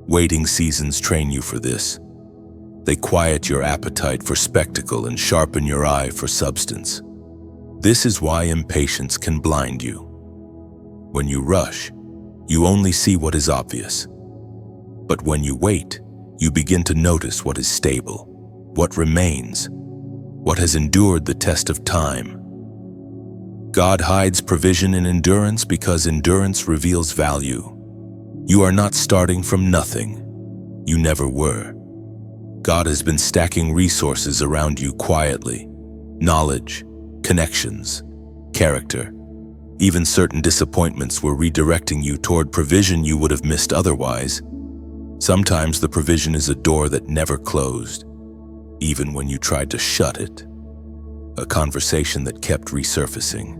Waiting seasons train you for this. They quiet your appetite for spectacle and sharpen your eye for substance. This is why impatience can blind you. When you rush, you only see what is obvious. But when you wait, you begin to notice what is stable, what remains, what has endured the test of time. God hides provision in endurance because endurance reveals value. You are not starting from nothing. You never were. God has been stacking resources around you quietly. Knowledge, connections, character. Even certain disappointments were redirecting you toward provision you would have missed otherwise. Sometimes the provision is a door that never closed, even when you tried to shut it. A conversation that kept resurfacing.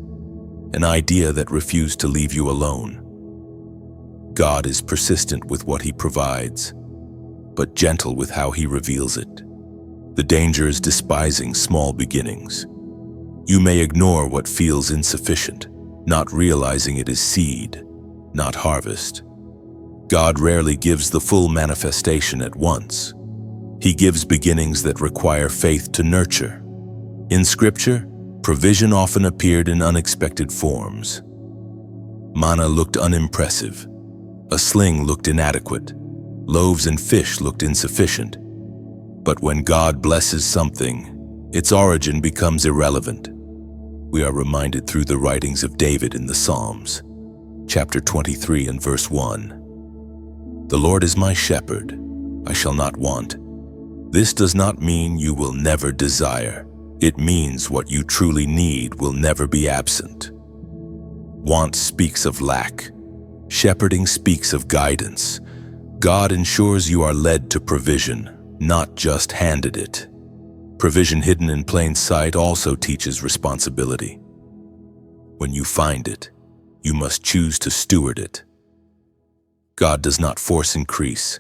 An idea that refused to leave you alone. God is persistent with what He provides, but gentle with how He reveals it. The danger is despising small beginnings. You may ignore what feels insufficient, not realizing it is seed, not harvest. God rarely gives the full manifestation at once. He gives beginnings that require faith to nurture. In Scripture, provision often appeared in unexpected forms. Manna looked unimpressive, A sling looked inadequate. Loaves and fish looked insufficient. But when God blesses something, its origin becomes irrelevant. We are reminded through the writings of David in the Psalms, chapter 23 and verse 1. The Lord is my shepherd, I shall not want. This does not mean you will never desire. It means what you truly need will never be absent. Want speaks of lack. Shepherding speaks of guidance. God ensures you are led to provision, not just handed it. Provision hidden in plain sight also teaches responsibility. When you find it, you must choose to steward it. God does not force increase.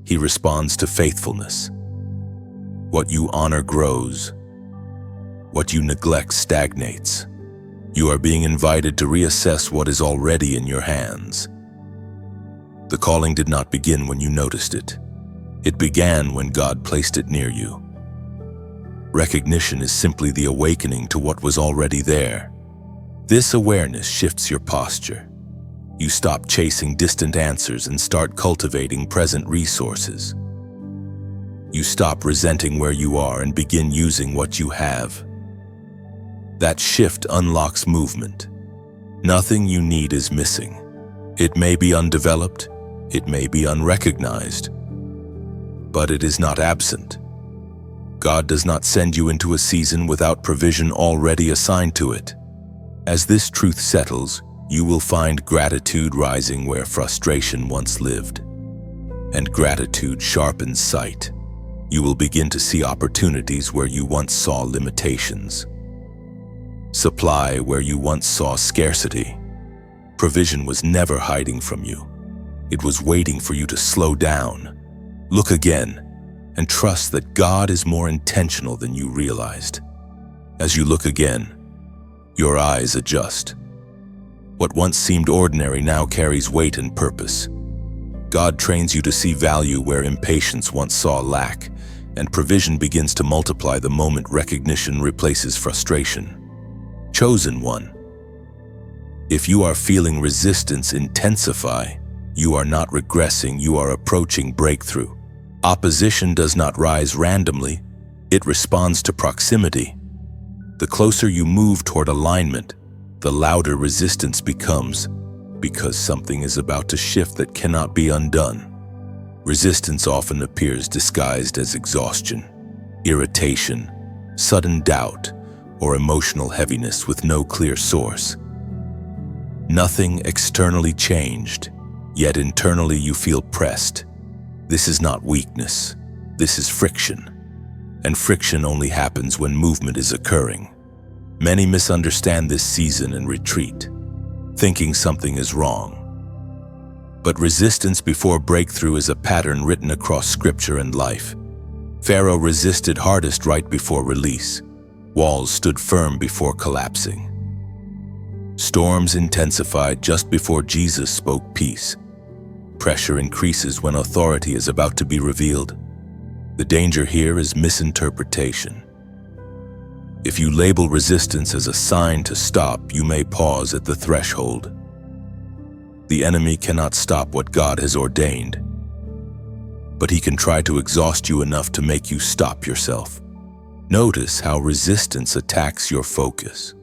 He responds to faithfulness. What you honor grows. What you neglect stagnates. You are being invited to reassess what is already in your hands. The calling did not begin when you noticed it. It began when God placed it near you. Recognition is simply the awakening to what was already there. This awareness shifts your posture. You stop chasing distant answers and start cultivating present resources. You stop resenting where you are and begin using what you have. That shift unlocks movement. Nothing you need is missing. It may be undeveloped, it may be unrecognized, but it is not absent. God does not send you into a season without provision already assigned to it. As this truth settles, you will find gratitude rising where frustration once lived. And gratitude sharpens sight. You will begin to see opportunities where you once saw limitations. Supply where you once saw scarcity. Provision was never hiding from you. It was waiting for you to slow down, look again, and trust that God is more intentional than you realized. As you look again, your eyes adjust. What once seemed ordinary now carries weight and purpose. God trains you to see value where impatience once saw lack, and provision begins to multiply the moment recognition replaces frustration. Chosen one. If you are feeling resistance intensify, you are not regressing, you are approaching breakthrough. Opposition does not rise randomly, it responds to proximity. The closer you move toward alignment, the louder resistance becomes, because something is about to shift that cannot be undone. Resistance often appears disguised as exhaustion, irritation, sudden doubt, or emotional heaviness with no clear source. Nothing externally changed, yet internally you feel pressed. This is not weakness, this is friction. And friction only happens when movement is occurring. Many misunderstand this season and retreat, thinking something is wrong. But resistance before breakthrough is a pattern written across scripture and life. Pharaoh resisted hardest right before release. Walls stood firm before collapsing. Storms intensified just before Jesus spoke peace. Pressure increases when authority is about to be revealed. The danger here is misinterpretation. If you label resistance as a sign to stop, you may pause at the threshold. The enemy cannot stop what God has ordained, but he can try to exhaust you enough to make you stop yourself. Notice how resistance attacks your focus.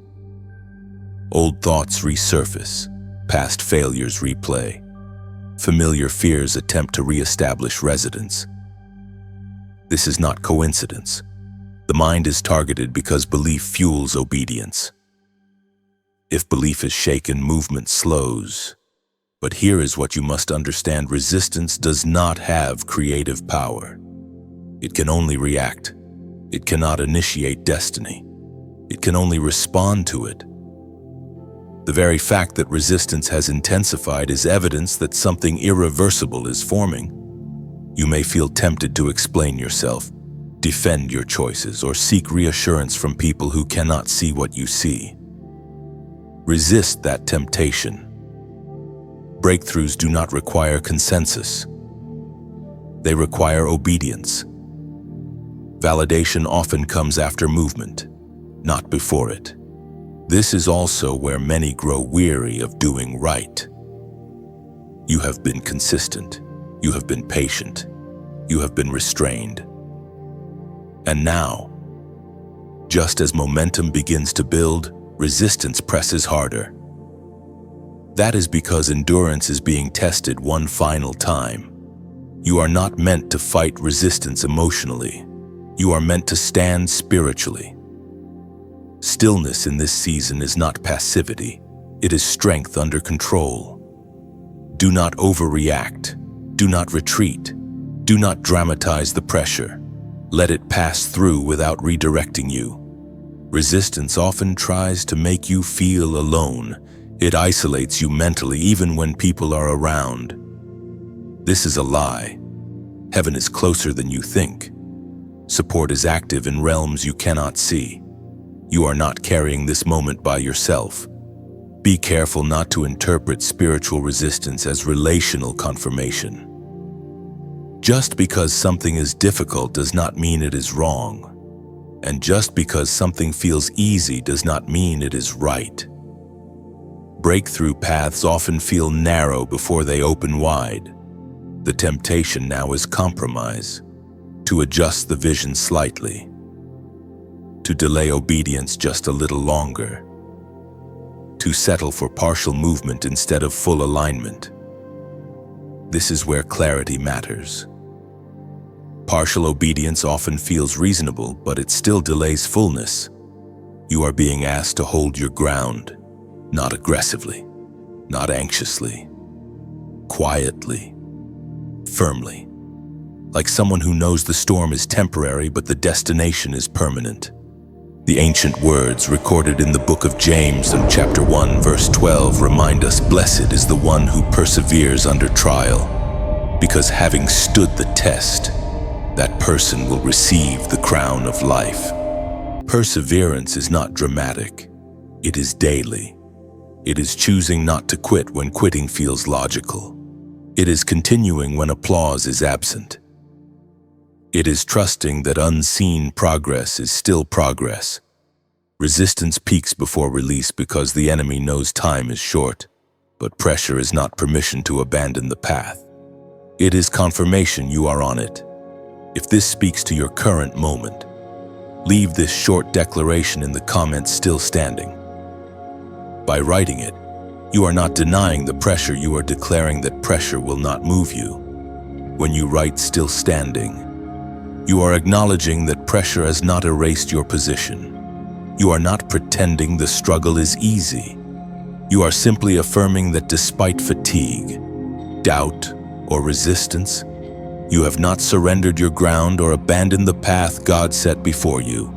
Old thoughts resurface, past failures replay. Familiar fears attempt to reestablish residence. This is not coincidence. The mind is targeted because belief fuels obedience. If belief is shaken, movement slows. But here is what you must understand: resistance does not have creative power. It can only react. It cannot initiate destiny. It can only respond to it. The very fact that resistance has intensified is evidence that something irreversible is forming. You may feel tempted to explain yourself, defend your choices, or seek reassurance from people who cannot see what you see. Resist that temptation. Breakthroughs do not require consensus. They require obedience. Validation often comes after movement, not before it. This is also where many grow weary of doing right. You have been consistent. You have been patient. You have been restrained. And now, just as momentum begins to build, resistance presses harder. That is because endurance is being tested one final time. You are not meant to fight resistance emotionally. You are meant to stand spiritually. Stillness in this season is not passivity. It is strength under control. Do not overreact. Do not retreat. Do not dramatize the pressure. Let it pass through without redirecting you. Resistance often tries to make you feel alone. It isolates you mentally even when people are around. This is a lie. Heaven is closer than you think. Support is active in realms you cannot see. You are not carrying this moment by yourself. Be careful not to interpret spiritual resistance as relational confirmation. Just because something is difficult does not mean it is wrong. And just because something feels easy does not mean it is right. Breakthrough paths often feel narrow before they open wide. The temptation now is compromise, to adjust the vision slightly, to delay obedience just a little longer, to settle for partial movement instead of full alignment. This is where clarity matters. Partial obedience often feels reasonable, but it still delays fullness. You are being asked to hold your ground, not aggressively, not anxiously, quietly, firmly, like someone who knows the storm is temporary but the destination is permanent. The ancient words recorded in the book of James in chapter 1 verse 12 remind us, "Blessed is the one who perseveres under trial, because having stood the test, that person will receive the crown of life." Perseverance is not dramatic. It is daily. It is choosing not to quit when quitting feels logical. It is continuing when applause is absent. It is trusting that unseen progress is still progress. Resistance peaks before release because the enemy knows time is short, but pressure is not permission to abandon the path. It is confirmation you are on it. If this speaks to your current moment, leave this short declaration in the comments still standing. By writing it, you are not denying the pressure, you are declaring that pressure will not move you. When you write "still standing," you are acknowledging that pressure has not erased your position. You are not pretending the struggle is easy. You are simply affirming that despite fatigue, doubt, or resistance, you have not surrendered your ground or abandoned the path God set before you.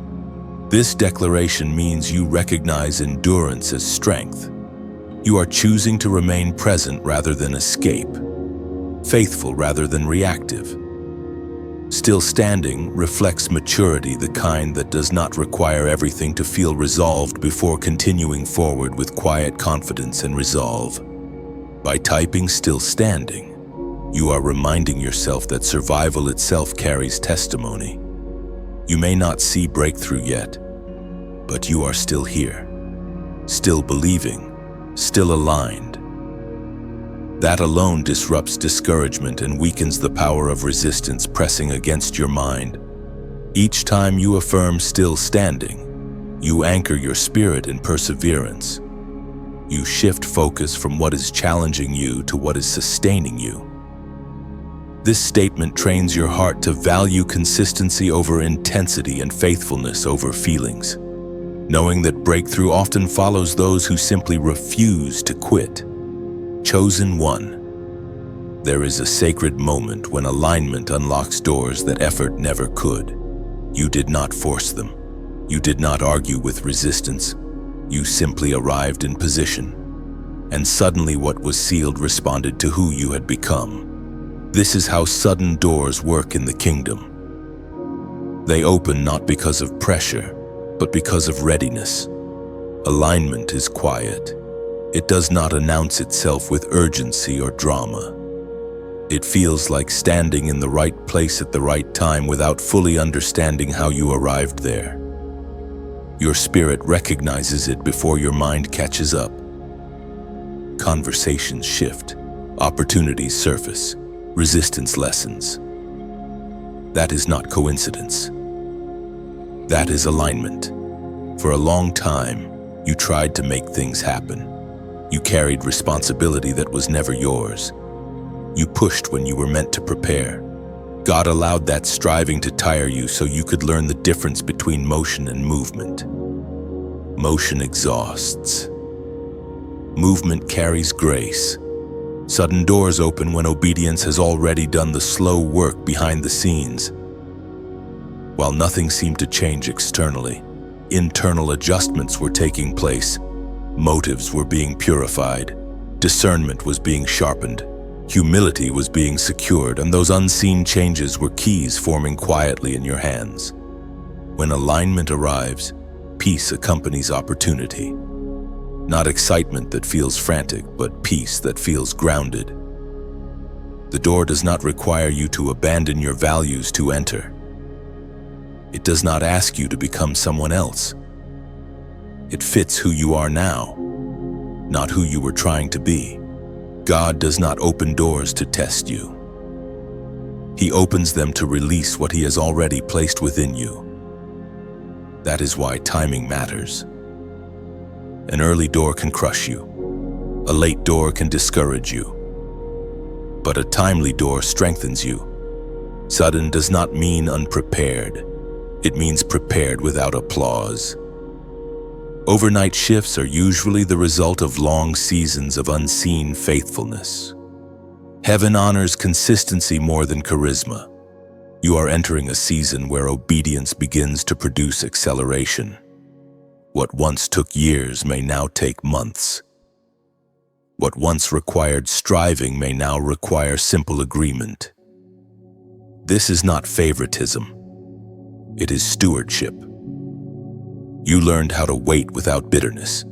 This declaration means you recognize endurance as strength. You are choosing to remain present rather than escape, faithful rather than reactive. Still standing reflects maturity, the kind that does not require everything to feel resolved before continuing forward with quiet confidence and resolve. By typing "still standing," you are reminding yourself that survival itself carries testimony. You may not see breakthrough yet, but you are still here, still believing, still aligned. That alone disrupts discouragement and weakens the power of resistance pressing against your mind. Each time you affirm "still standing," you anchor your spirit in perseverance. You shift focus from what is challenging you to what is sustaining you. This statement trains your heart to value consistency over intensity and faithfulness over feelings, knowing that breakthrough often follows those who simply refuse to quit. Chosen one. There is a sacred moment when alignment unlocks doors that effort never could. You did not force them. You did not argue with resistance. You simply arrived in position. And suddenly what was sealed responded to who you had become. This is how sudden doors work in the kingdom. They open not because of pressure, but because of readiness. Alignment is quiet. It does not announce itself with urgency or drama. It feels like standing in the right place at the right time without fully understanding how you arrived there. Your spirit recognizes it before your mind catches up. Conversations shift. Opportunities surface, resistance lessens. That is not coincidence. That is alignment. For a long time, you tried to make things happen. You carried responsibility that was never yours. You pushed when you were meant to prepare. God allowed that striving to tire you so you could learn the difference between motion and movement. Motion exhausts. Movement carries grace. Sudden doors open when obedience has already done the slow work behind the scenes. While nothing seemed to change externally, internal adjustments were taking place. Motives were being purified. Discernment was being sharpened. Humility was being secured, and those unseen changes were keys forming quietly in your hands. When alignment arrives, peace accompanies opportunity. Not excitement that feels frantic, but peace that feels grounded. The door does not require you to abandon your values to enter. It does not ask you to become someone else. It fits who you are now, not who you were trying to be. God does not open doors to test you. He opens them to release what He has already placed within you. That is why timing matters. An early door can crush you. A late door can discourage you. But a timely door strengthens you. Sudden does not mean unprepared. It means prepared without applause. Overnight shifts are usually the result of long seasons of unseen faithfulness. Heaven honors consistency more than charisma. You are entering a season where obedience begins to produce acceleration. What once took years may now take months. What once required striving may now require simple agreement. This is not favoritism. It is stewardship. You learned how to wait without bitterness.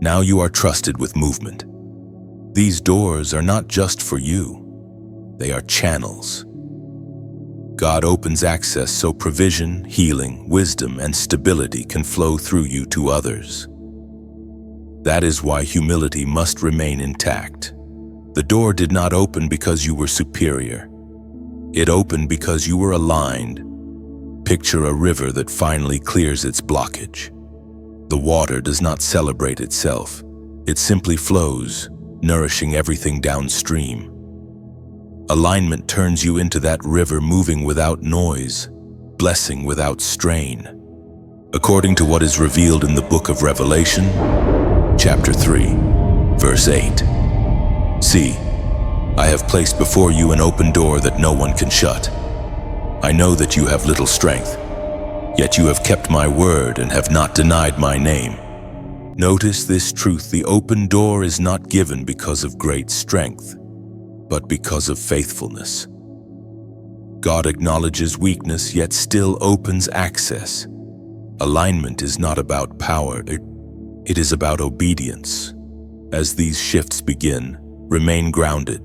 Now you are trusted with movement. These doors are not just for you. They are channels. God opens access so provision, healing, wisdom, and stability can flow through you to others. That is why humility must remain intact. The door did not open because you were superior. It opened because you were aligned. Picture a river that finally clears its blockage. The water does not celebrate itself. It simply flows, nourishing everything downstream. Alignment turns you into that river, moving without noise, blessing without strain. According to what is revealed in the book of Revelation, chapter 3, verse 8. See, I have placed before you an open door that no one can shut. I know that you have little strength, yet you have kept my word and have not denied my name. Notice this truth: the open door is not given because of great strength, but because of faithfulness. God acknowledges weakness, yet still opens access. Alignment is not about power, it is about obedience. As these shifts begin, remain grounded.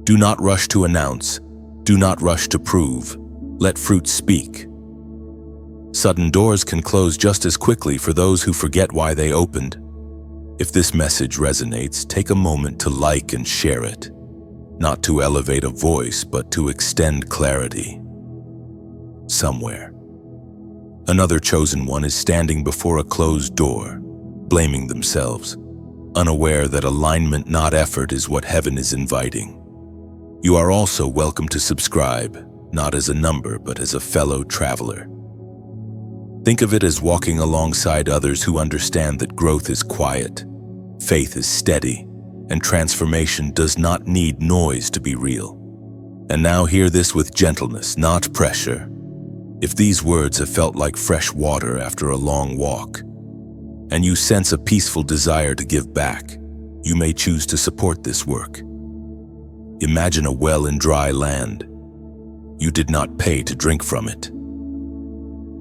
Do not rush to announce. Do not rush to prove. Let fruit speak. Sudden doors can close just as quickly for those who forget why they opened. If this message resonates, take a moment to like and share it. Not to elevate a voice, but to extend clarity. Somewhere, another chosen one is standing before a closed door, blaming themselves, unaware that alignment, not effort, is what heaven is inviting. You are also welcome to subscribe, not as a number, but as a fellow traveler. Think of it as walking alongside others who understand that growth is quiet, faith is steady, and transformation does not need noise to be real. And now hear this with gentleness, not pressure. If these words have felt like fresh water after a long walk, and you sense a peaceful desire to give back, you may choose to support this work. Imagine a well in dry land. You did not pay to drink from it.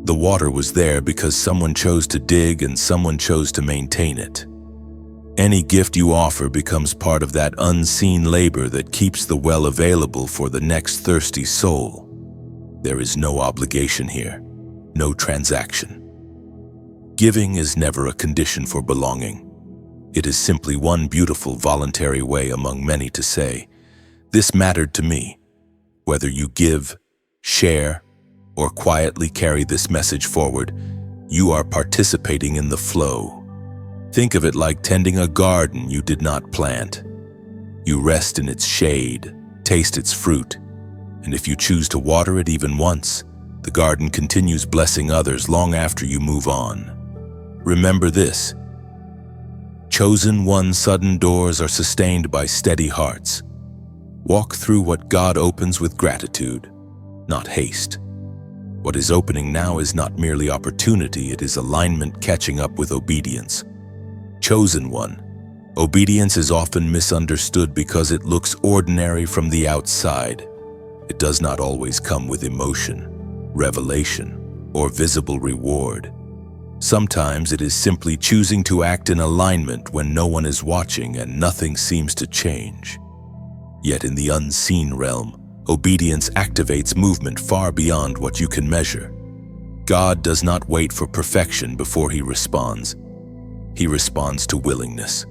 The water was there because someone chose to dig and someone chose to maintain it. Any gift you offer becomes part of that unseen labor that keeps the well available for the next thirsty soul. There is no obligation here, no transaction. Giving is never a condition for belonging. It is simply one beautiful voluntary way among many to say, "This mattered to me." Whether you give, share, or quietly carry this message forward, you are participating in the flow. Think of it like tending a garden you did not plant. You rest in its shade, taste its fruit, and if you choose to water it even once, the garden continues blessing others long after you move on. Remember this: chosen one, sudden doors are sustained by steady hearts. Walk through what God opens with gratitude, not haste. What is opening now is not merely opportunity, it is alignment catching up with obedience. Chosen one. Obedience is often misunderstood because it looks ordinary from the outside. It does not always come with emotion, revelation, or visible reward. Sometimes it is simply choosing to act in alignment when no one is watching and nothing seems to change. Yet in the unseen realm, obedience activates movement far beyond what you can measure. God does not wait for perfection before He responds. He responds to willingness.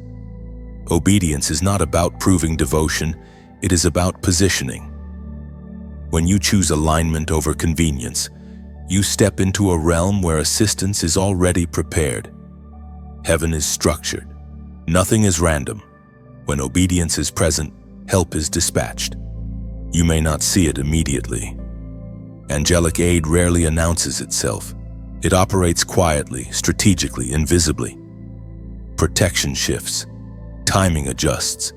Obedience is not about proving devotion, it is about positioning. When you choose alignment over convenience, you step into a realm where assistance is already prepared. Heaven is structured. Nothing is random. When obedience is present, help is dispatched. You may not see it immediately. Angelic aid rarely announces itself. It operates quietly, strategically, invisibly. Protection shifts. Timing adjusts.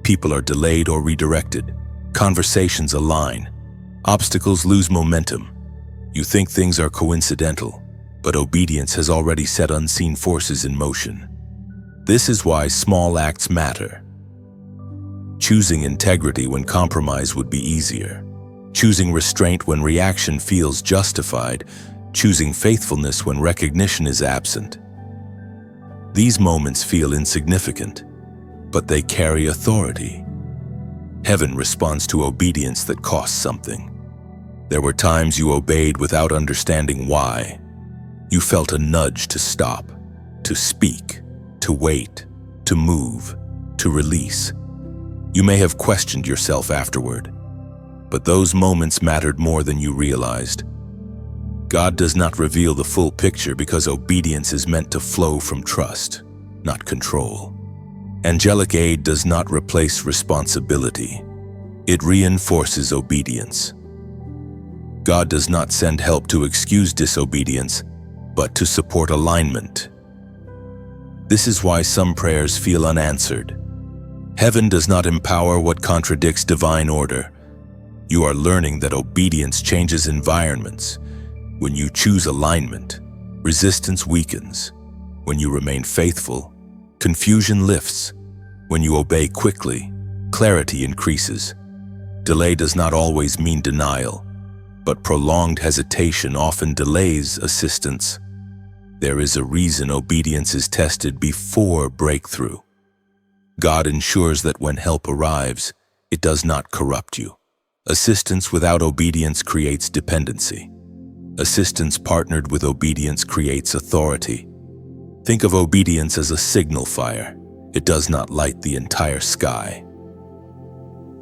People are delayed or redirected. Conversations align. Obstacles lose momentum. You think things are coincidental, but obedience has already set unseen forces in motion. This is why small acts matter. Choosing integrity when compromise would be easier. Choosing restraint when reaction feels justified. Choosing faithfulness when recognition is absent. These moments feel insignificant, but they carry authority. Heaven responds to obedience that costs something. There were times you obeyed without understanding why. You felt a nudge to stop, to speak, to wait, to move, to release. You may have questioned yourself afterward, but those moments mattered more than you realized. God does not reveal the full picture because obedience is meant to flow from trust, not control. Angelic aid does not replace responsibility. It reinforces obedience. God does not send help to excuse disobedience, but to support alignment. This is why some prayers feel unanswered. Heaven does not empower what contradicts divine order. You are learning that obedience changes environments. When you choose alignment, resistance weakens. When you remain faithful, confusion lifts. When you obey quickly, clarity increases. Delay does not always mean denial, but prolonged hesitation often delays assistance. There is a reason obedience is tested before breakthrough. God ensures that when help arrives, it does not corrupt you. Assistance without obedience creates dependency. Assistance partnered with obedience creates authority. Think of obedience as a signal fire. It does not light the entire sky,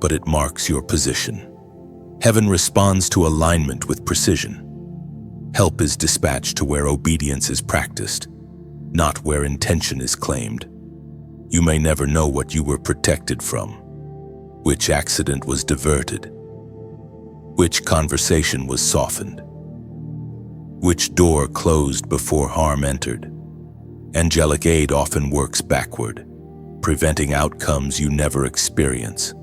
but it marks your position. Heaven responds to alignment with precision. Help is dispatched to where obedience is practiced, not where intention is claimed. You may never know what you were protected from, which accident was diverted, which conversation was softened, which door closed before harm entered. Angelic aid often works backward, preventing outcomes you never experience.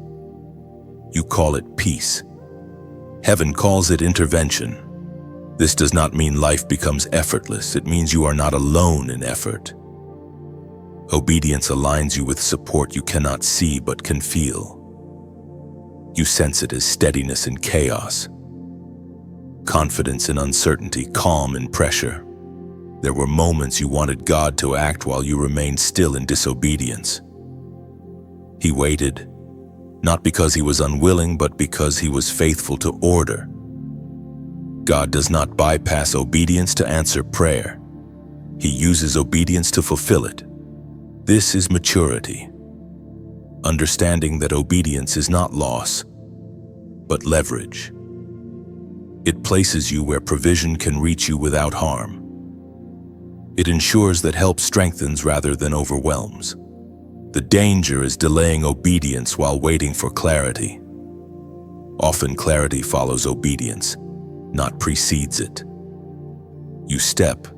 You call it peace. Heaven calls it intervention. This does not mean life becomes effortless. It means you are not alone in effort. Obedience aligns you with support you cannot see but can feel. You sense it as steadiness in chaos, confidence in uncertainty, calm in pressure. There were moments you wanted God to act while you remained still in disobedience. He waited, not because he was unwilling, but because he was faithful to order. God does not bypass obedience to answer prayer. He uses obedience to fulfill it. This is maturity, understanding that obedience is not loss, but leverage. It places you where provision can reach you without harm. It ensures that help strengthens rather than overwhelms. The danger is delaying obedience while waiting for clarity. Often clarity follows obedience, not precedes it. You step,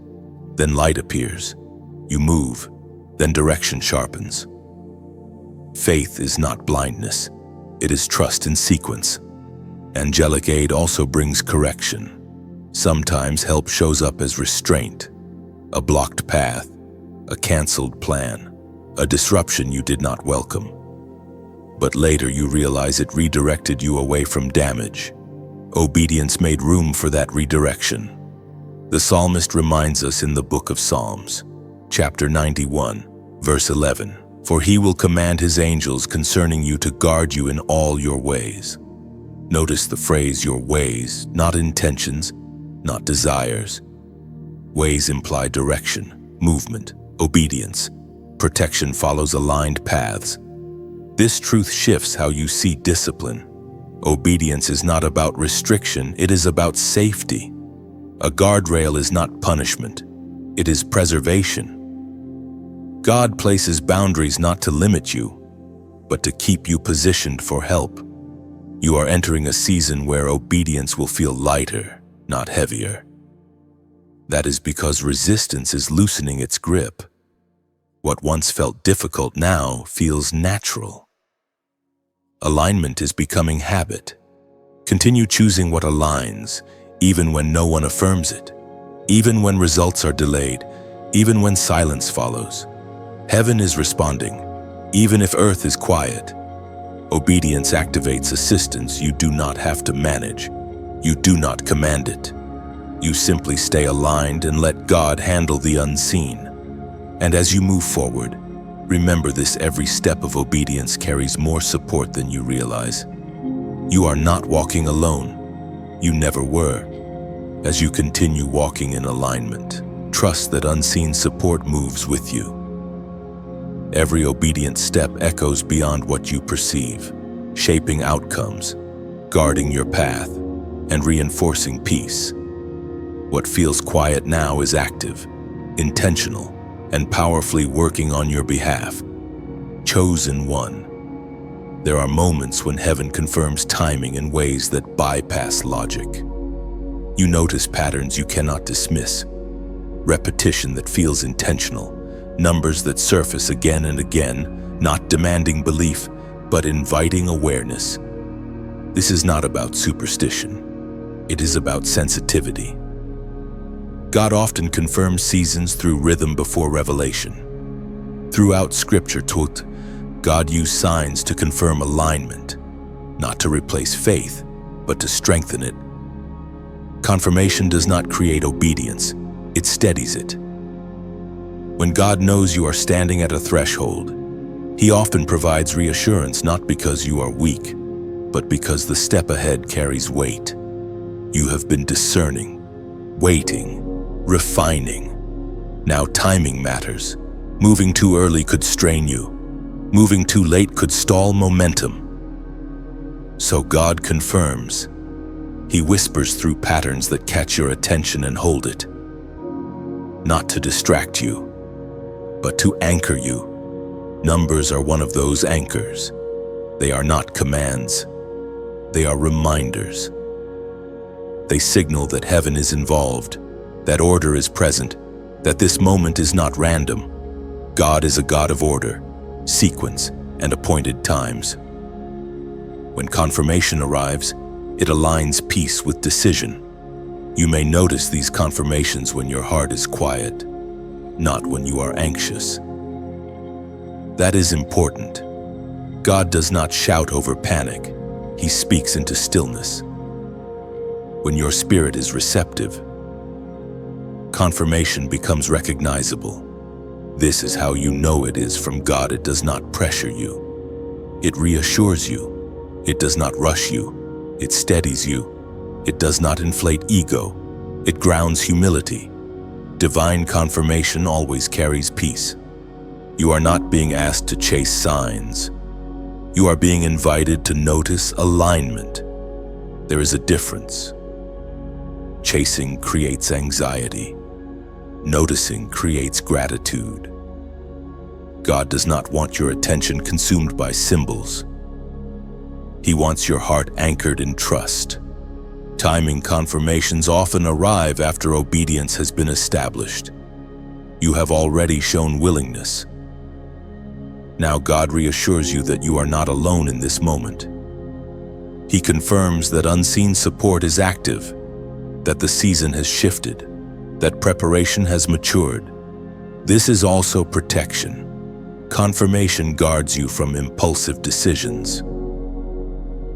then light appears. You move, then direction sharpens. Faith is not blindness, it is trust in sequence. Angelic aid also brings correction. Sometimes help shows up as restraint, a blocked path, a canceled plan, a disruption you did not welcome. But later you realize it redirected you away from damage. Obedience made room for that redirection. The psalmist reminds us in the book of Psalms, chapter 91, verse 11, "For he will command his angels concerning you to guard you in all your ways." Notice the phrase "your ways," not intentions, not desires. Ways imply direction, movement, obedience. Protection follows aligned paths. This truth shifts how you see discipline. Obedience is not about restriction, it is about safety. A guardrail is not punishment, it is preservation. God places boundaries not to limit you, but to keep you positioned for help. You are entering a season where obedience will feel lighter, not heavier. That is because resistance is loosening its grip. What once felt difficult now feels natural. Alignment is becoming habit. Continue choosing what aligns, even when no one affirms it, even when results are delayed, even when silence follows. Heaven is responding, even if earth is quiet. Obedience activates assistance you do not have to manage. You do not command it. You simply stay aligned and let God handle the unseen. And as you move forward, remember this: every step of obedience carries more support than you realize. You are not walking alone. You never were. As you continue walking in alignment, trust that unseen support moves with you. Every obedient step echoes beyond what you perceive, shaping outcomes, guarding your path, and reinforcing peace. What feels quiet now is active, intentional, and powerfully working on your behalf. Chosen one. There are moments when heaven confirms timing in ways that bypass logic. You notice patterns you cannot dismiss, repetition that feels intentional, numbers that surface again and again, not demanding belief, but inviting awareness. This is not about superstition. It is about sensitivity. God often confirms seasons through rhythm before revelation. Throughout Scripture, God used signs to confirm alignment, not to replace faith, but to strengthen it. Confirmation does not create obedience, it steadies it. When God knows you are standing at a threshold, He often provides reassurance not because you are weak, but because the step ahead carries weight. You have been discerning, waiting, refining. Now timing matters. Moving too early could strain you. Moving too late could stall momentum. So God confirms. He whispers through patterns that catch your attention and hold it. Not to distract you, but to anchor you. Numbers are one of those anchors. They are not commands. They are reminders. They signal that heaven is involved, that order is present, that this moment is not random. God is a God of order, sequence, and appointed times. When confirmation arrives, it aligns peace with decision. You may notice these confirmations when your heart is quiet, not when you are anxious. That is important. God does not shout over panic. He speaks into stillness. When your spirit is receptive, confirmation becomes recognizable. This is how you know it is from God. It does not pressure you. It reassures you. It does not rush you. It steadies you. It does not inflate ego. It grounds humility. Divine confirmation always carries peace. You are not being asked to chase signs. You are being invited to notice alignment. There is a difference. Chasing creates anxiety. Noticing creates gratitude. God does not want your attention consumed by symbols. He wants your heart anchored in trust. Timing confirmations often arrive after obedience has been established. You have already shown willingness. Now God reassures you that you are not alone in this moment. He confirms that unseen support is active, that the season has shifted, that preparation has matured. This is also protection. Confirmation guards you from impulsive decisions.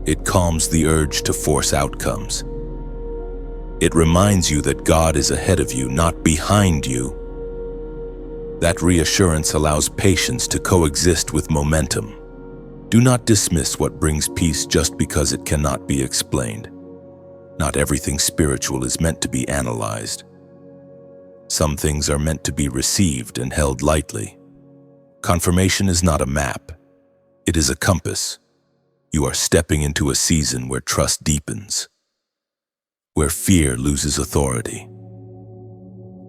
It calms the urge to force outcomes. It reminds you that God is ahead of you, not behind you. That reassurance allows patience to coexist with momentum. Do not dismiss what brings peace just because it cannot be explained. Not everything spiritual is meant to be analyzed. Some things are meant to be received and held lightly. Confirmation is not a map. It is a compass. You are stepping into a season where trust deepens, where fear loses authority,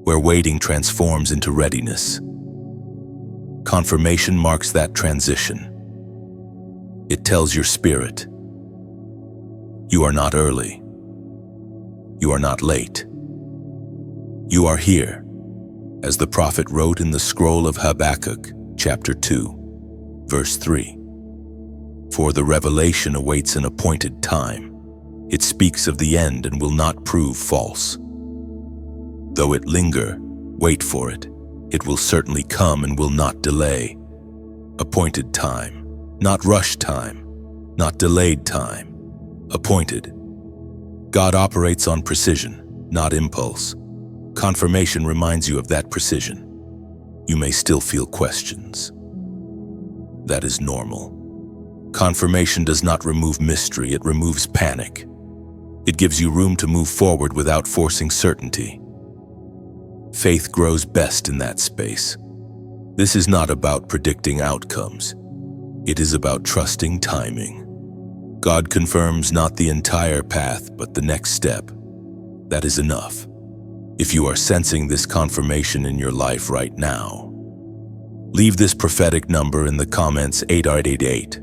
where waiting transforms into readiness. Confirmation marks that transition. It tells your spirit, you are not early. You are not late. You are here, as the prophet wrote in the scroll of Habakkuk, chapter 2, verse 3. For the revelation awaits an appointed time. It speaks of the end and will not prove false. Though it linger, wait for it. It will certainly come and will not delay. Appointed time, not rush time, not delayed time. Appointed. God operates on precision, not impulse. Confirmation reminds you of that precision. You may still feel questions. That is normal. Confirmation does not remove mystery, it removes panic. It gives you room to move forward without forcing certainty. Faith grows best in that space. This is not about predicting outcomes. It is about trusting timing. God confirms not the entire path, but the next step. That is enough. If you are sensing this confirmation in your life right now, leave this prophetic number in the comments 8888.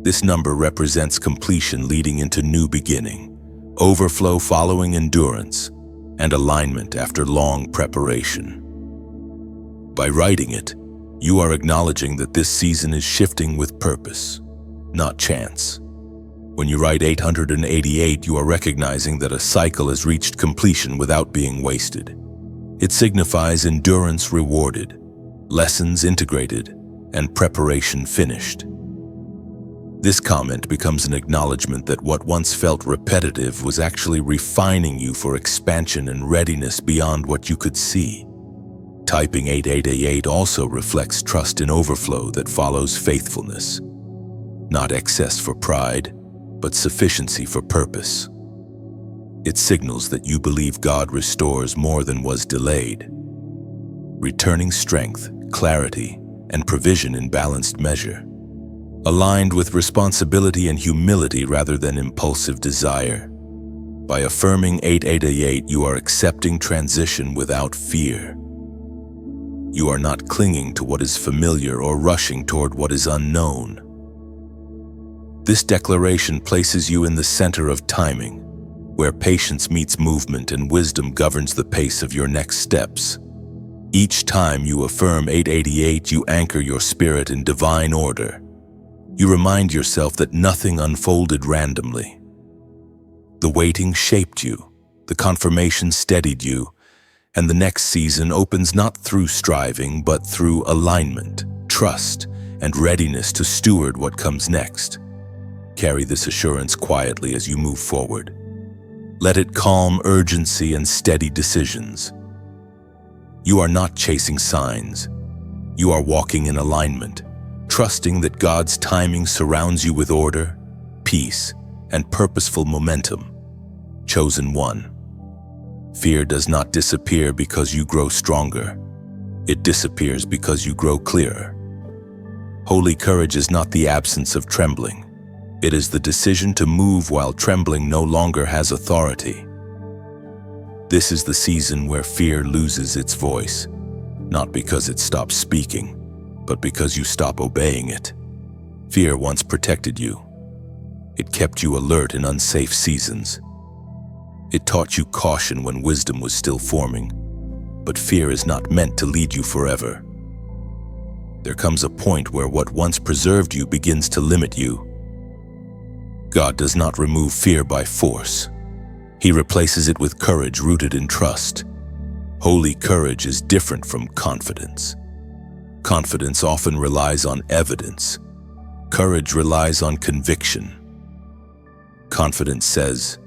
This number represents completion leading into new beginning, overflow following endurance, and alignment after long preparation. By writing it, you are acknowledging that this season is shifting with purpose, not chance. When you write 888, you are recognizing that a cycle has reached completion without being wasted. It signifies endurance rewarded, lessons integrated, and preparation finished. This comment becomes an acknowledgement that what once felt repetitive was actually refining you for expansion and readiness beyond what you could see. Typing 8888 also reflects trust in overflow that follows faithfulness. Not excess for pride, but sufficiency for purpose. It signals that you believe God restores more than was delayed, returning strength, clarity, and provision in balanced measure, aligned with responsibility and humility rather than impulsive desire. By affirming 8888, you are accepting transition without fear. You are not clinging to what is familiar or rushing toward what is unknown. This declaration places you in the center of timing, where patience meets movement and wisdom governs the pace of your next steps. Each time you affirm 888, you anchor your spirit in divine order. You remind yourself that nothing unfolded randomly. The waiting shaped you, the confirmation steadied you, and the next season opens not through striving, but through alignment, trust, and readiness to steward what comes next. Carry this assurance quietly as you move forward. Let it calm urgency and steady decisions. You are not chasing signs. You are walking in alignment, trusting that God's timing surrounds you with order, peace, and purposeful momentum. Chosen one. Fear does not disappear because you grow stronger. It disappears because you grow clearer, Holy courage is not the absence of trembling. It is the decision to move while trembling no longer has authority. This is the season where fear loses its voice, not because it stops speaking, but because you stop obeying it. Fear once protected you. It kept you alert in unsafe seasons. It taught you caution when wisdom was still forming. But fear is not meant to lead you forever. There comes a point where what once preserved you begins to limit you. God does not remove fear by force. He replaces it with courage rooted in trust. Holy courage is different from confidence. Confidence often relies on evidence. Courage relies on conviction. Confidence says,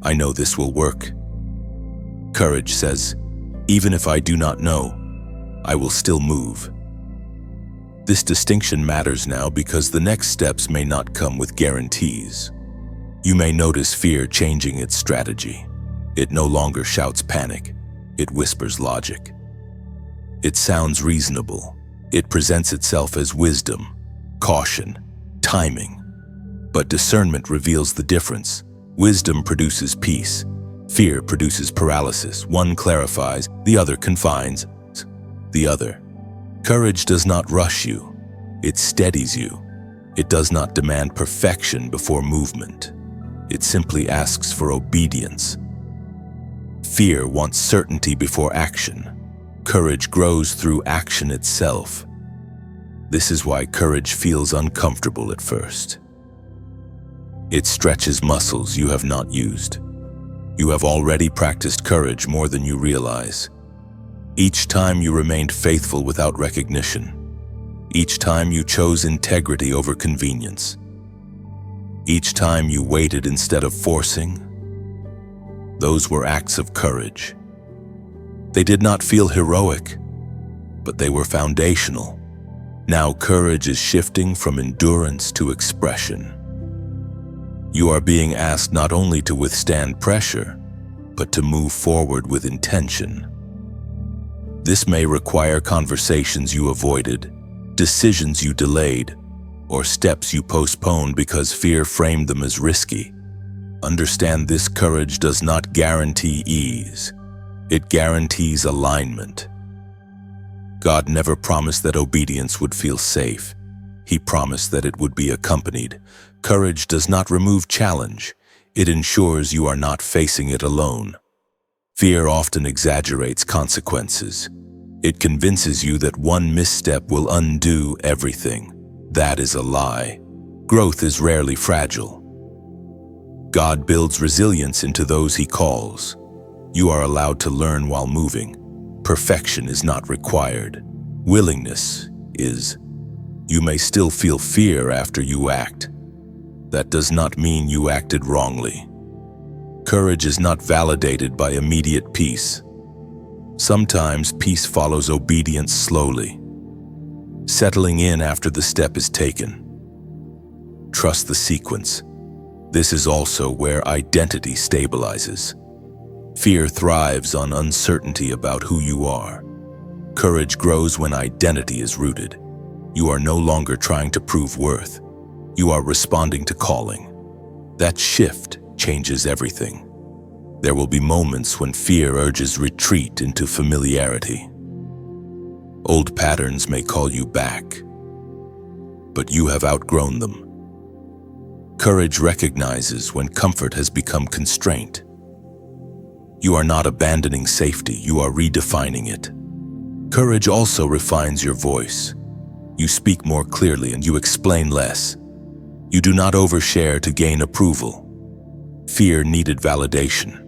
"I know this will work." Courage says, "Even if I do not know, I will still move." This distinction matters now because the next steps may not come with guarantees. You may notice fear changing its strategy. It no longer shouts panic. It whispers logic. It sounds reasonable. It presents itself as wisdom, caution, timing. But discernment reveals the difference. Wisdom produces peace. Fear produces paralysis. One clarifies, the other confines the other. Courage does not rush you. It steadies you. It does not demand perfection before movement. It simply asks for obedience. Fear wants certainty before action. Courage grows through action itself. This is why courage feels uncomfortable at first. It stretches muscles you have not used. You have already practiced courage more than you realize. Each time you remained faithful without recognition. Each time you chose integrity over convenience. Each time you waited instead of forcing. Those were acts of courage. They did not feel heroic, but they were foundational. Now courage is shifting from endurance to expression. You are being asked not only to withstand pressure, but to move forward with intention. This may require conversations you avoided, decisions you delayed, or steps you postponed because fear framed them as risky. Understand this: courage does not guarantee ease. It guarantees alignment. God never promised that obedience would feel safe. He promised that it would be accompanied. Courage does not remove challenge. It ensures you are not facing it alone. Fear often exaggerates consequences. It convinces you that one misstep will undo everything. That is a lie. Growth is rarely fragile. God builds resilience into those He calls. You are allowed to learn while moving. Perfection is not required. Willingness is. You may still feel fear after you act. That does not mean you acted wrongly. Courage is not validated by immediate peace. Sometimes peace follows obedience slowly, settling in after the step is taken. Trust the sequence. This is also where identity stabilizes. Fear thrives on uncertainty about who you are. Courage grows when identity is rooted. You are no longer trying to prove worth. You are responding to calling. That shift changes everything. There will be moments when fear urges retreat into familiarity. Old patterns may call you back, but you have outgrown them. Courage recognizes when comfort has become constraint. You are not abandoning safety, you are redefining it. Courage also refines your voice. You speak more clearly and you explain less. You do not overshare to gain approval. Fear needed validation.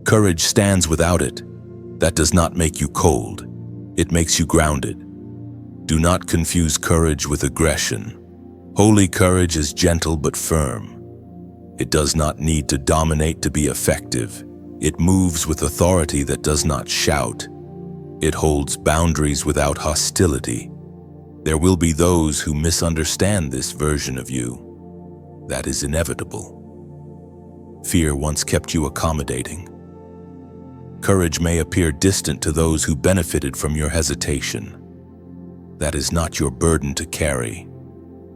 Courage stands without it. That does not make you cold. It makes you grounded. Do not confuse courage with aggression. Holy courage is gentle but firm. It does not need to dominate to be effective. It moves with authority that does not shout. It holds boundaries without hostility. There will be those who misunderstand this version of you. That is inevitable. Fear once kept you accommodating. Courage may appear distant to those who benefited from your hesitation. That is not your burden to carry.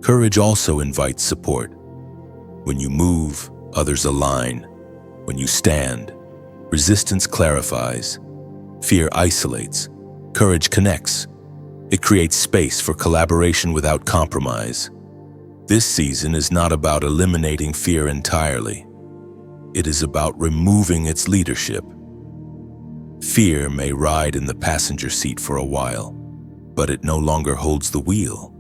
Courage also invites support. When you move, others align. When you stand, resistance clarifies. Fear isolates. Courage connects. It creates space for collaboration without compromise. This season is not about eliminating fear entirely. It is about removing its leadership. Fear may ride in the passenger seat for a while, but it no longer holds the wheel.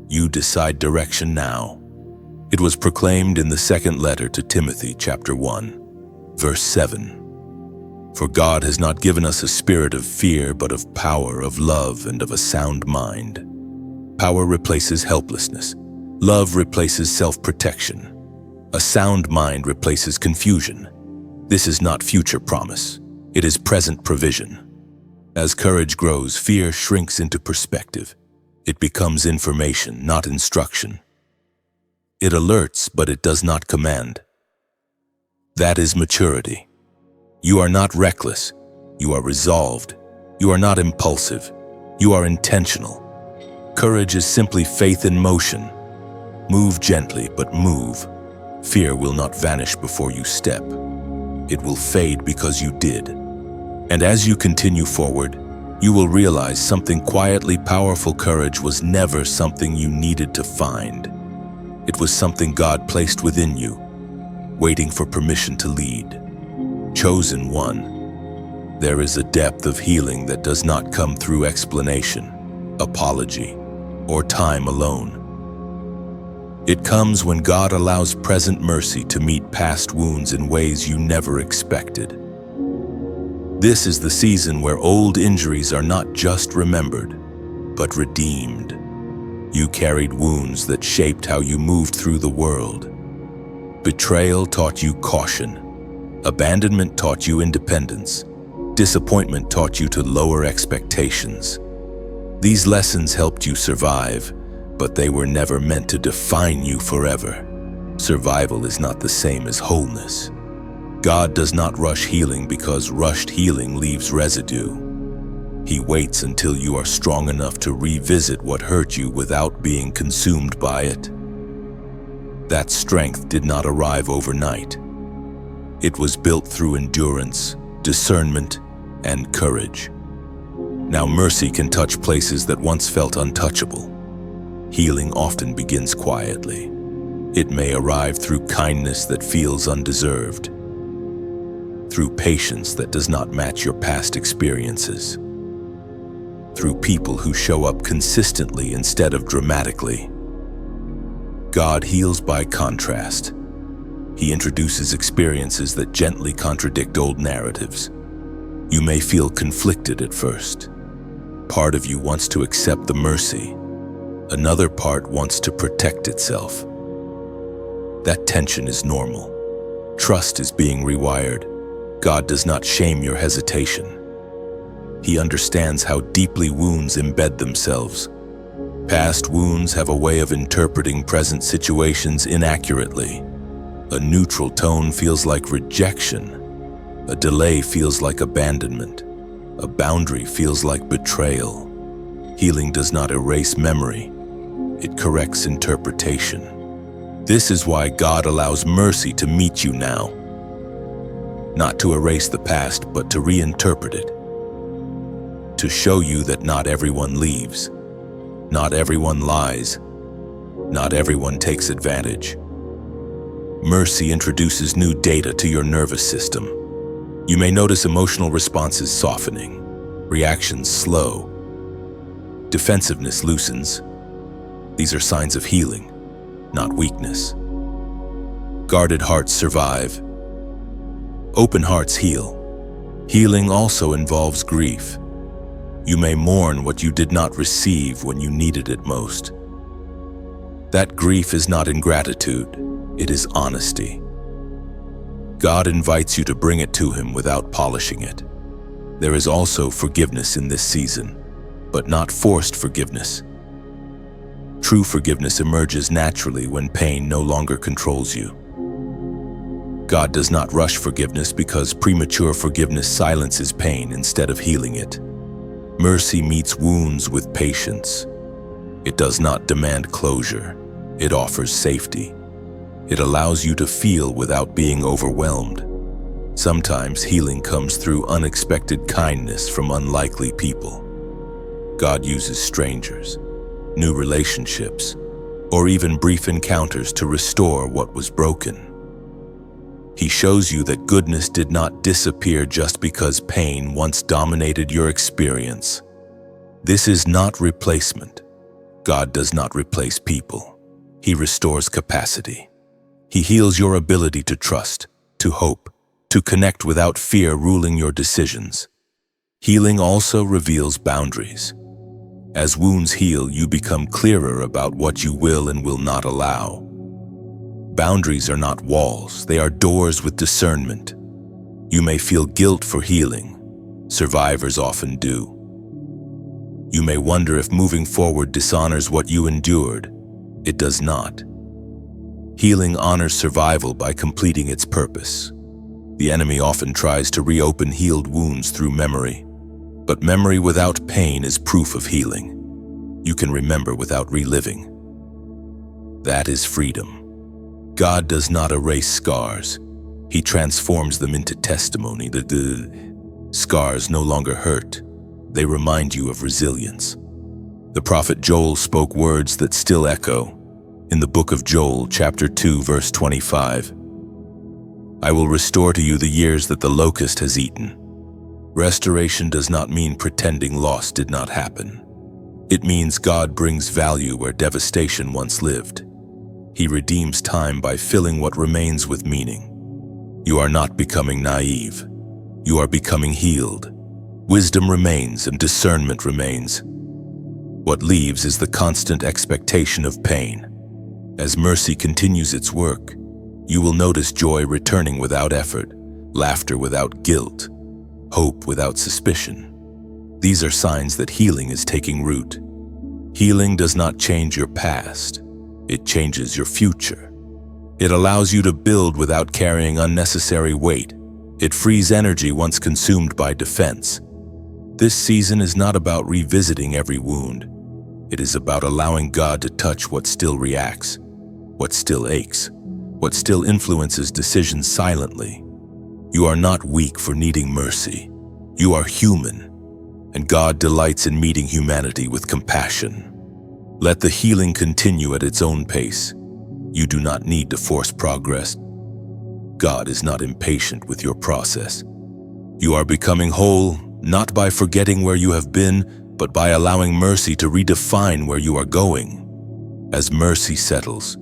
You decide direction now. It was proclaimed in the second letter to Timothy, chapter 1, verse 7. For God has not given us a spirit of fear, but of power, of love, and of a sound mind. Power replaces helplessness. Love replaces self-protection. A sound mind replaces confusion. This is not future promise. It is present provision. As courage grows, fear shrinks into perspective. It becomes information, not instruction. It alerts, but it does not command. That is maturity. You are not reckless. You are resolved. You are not impulsive. You are intentional. Courage is simply faith in motion. Move gently, but move. Fear will not vanish before you step. It will fade because you did. And as you continue forward, you will realize something quietly powerful. Courage was never something you needed to find. It was something God placed within you, waiting for permission to lead. Chosen one, there is a depth of healing that does not come through explanation, apology, or time alone. It comes when God allows present mercy to meet past wounds in ways you never expected. This is the season where old injuries are not just remembered, but redeemed. You carried wounds that shaped how you moved through the world. Betrayal taught you caution. Abandonment taught you independence. Disappointment taught you to lower expectations. These lessons helped you survive, but they were never meant to define you forever. Survival is not the same as wholeness. God does not rush healing because rushed healing leaves residue. He waits until you are strong enough to revisit what hurt you without being consumed by it. That strength did not arrive overnight. It was built through endurance, discernment, and courage. Now mercy can touch places that once felt untouchable. Healing often begins quietly. It may arrive through kindness that feels undeserved, through patience that does not match your past experiences, through people who show up consistently instead of dramatically. God heals by contrast. He introduces experiences that gently contradict old narratives. You may feel conflicted at first. Part of you wants to accept the mercy. Another part wants to protect itself. That tension is normal. Trust is being rewired. God does not shame your hesitation. He understands how deeply wounds embed themselves. Past wounds have a way of interpreting present situations inaccurately. A neutral tone feels like rejection. A delay feels like abandonment. A boundary feels like betrayal. Healing does not erase memory. It corrects interpretation. This is why God allows mercy to meet you now. Not to erase the past, but to reinterpret it. To show you that not everyone leaves. Not everyone lies. Not everyone takes advantage. Mercy introduces new data to your nervous system. You may notice emotional responses softening, reactions slow, defensiveness loosens. These are signs of healing, not weakness. Guarded hearts survive. Open hearts heal. Healing also involves grief. You may mourn what you did not receive when you needed it most. That grief is not ingratitude. It is honesty. God invites you to bring it to Him without polishing it. There is also forgiveness in this season, but not forced forgiveness. True forgiveness emerges naturally when pain no longer controls you. God does not rush forgiveness because premature forgiveness silences pain instead of healing it. Mercy meets wounds with patience. It does not demand closure. It offers safety. It allows you to feel without being overwhelmed. Sometimes healing comes through unexpected kindness from unlikely people. God uses strangers, new relationships, or even brief encounters to restore what was broken. He shows you that goodness did not disappear just because pain once dominated your experience. This is not replacement. God does not replace people. He restores capacity. He heals your ability to trust, to hope, to connect without fear ruling your decisions. Healing also reveals boundaries. As wounds heal, you become clearer about what you will and will not allow. Boundaries are not walls, they are doors with discernment. You may feel guilt for healing. Survivors often do. You may wonder if moving forward dishonors what you endured. It does not. Healing honors survival by completing its purpose. The enemy often tries to reopen healed wounds through memory. But memory without pain is proof of healing. You can remember without reliving. That is freedom. God does not erase scars. He transforms them into testimony. The scars no longer hurt. They remind you of resilience. The prophet Joel spoke words that still echo. In the book of Joel, chapter 2, verse 25, I will restore to you the years that the locust has eaten. Restoration does not mean pretending loss did not happen. It means God brings value where devastation once lived. He redeems time by filling what remains with meaning. You are not becoming naive. You are becoming healed. Wisdom remains and discernment remains. What leaves is the constant expectation of pain. As mercy continues its work, you will notice joy returning without effort, laughter without guilt, hope without suspicion. These are signs that healing is taking root. Healing does not change your past. It changes your future. It allows you to build without carrying unnecessary weight. It frees energy once consumed by defense. This season is not about revisiting every wound. It is about allowing God to touch what still reacts, what still aches, what still influences decisions silently. You are not weak for needing mercy. You are human, and God delights in meeting humanity with compassion. Let the healing continue at its own pace. You do not need to force progress. God is not impatient with your process. You are becoming whole, not by forgetting where you have been, but by allowing mercy to redefine where you are going. As mercy settles,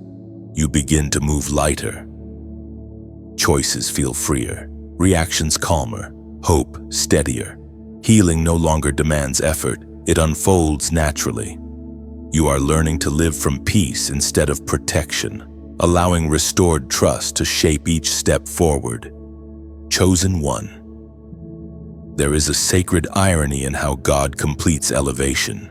you begin to move lighter. Choices feel freer, reactions calmer, hope steadier. Healing no longer demands effort, it unfolds naturally. You are learning to live from peace instead of protection, allowing restored trust to shape each step forward. Chosen one. There is a sacred irony in how God completes elevation.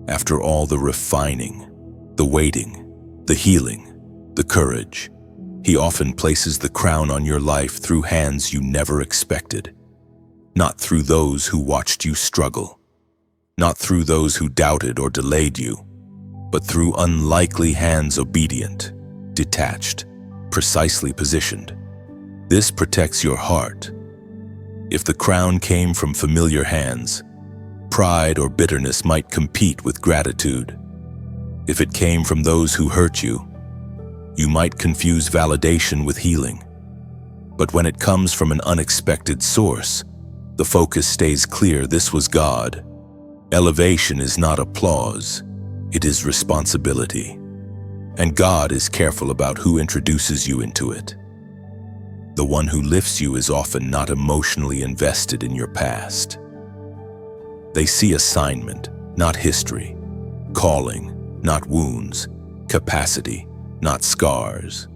After all the refining, the waiting, the healing, the courage, He often places the crown on your life through hands you never expected. Not through those who watched you struggle, not through those who doubted or delayed you, but through unlikely hands obedient, detached, precisely positioned. This protects your heart. If the crown came from familiar hands, pride or bitterness might compete with gratitude. If it came from those who hurt you, you might confuse validation with healing. But when it comes from an unexpected source, the focus stays clear. This was God. Elevation is not applause, it is responsibility. And God is careful about who introduces you into it. The one who lifts you is often not emotionally invested in your past. They see assignment, not history, calling, not wounds, capacity, not scars.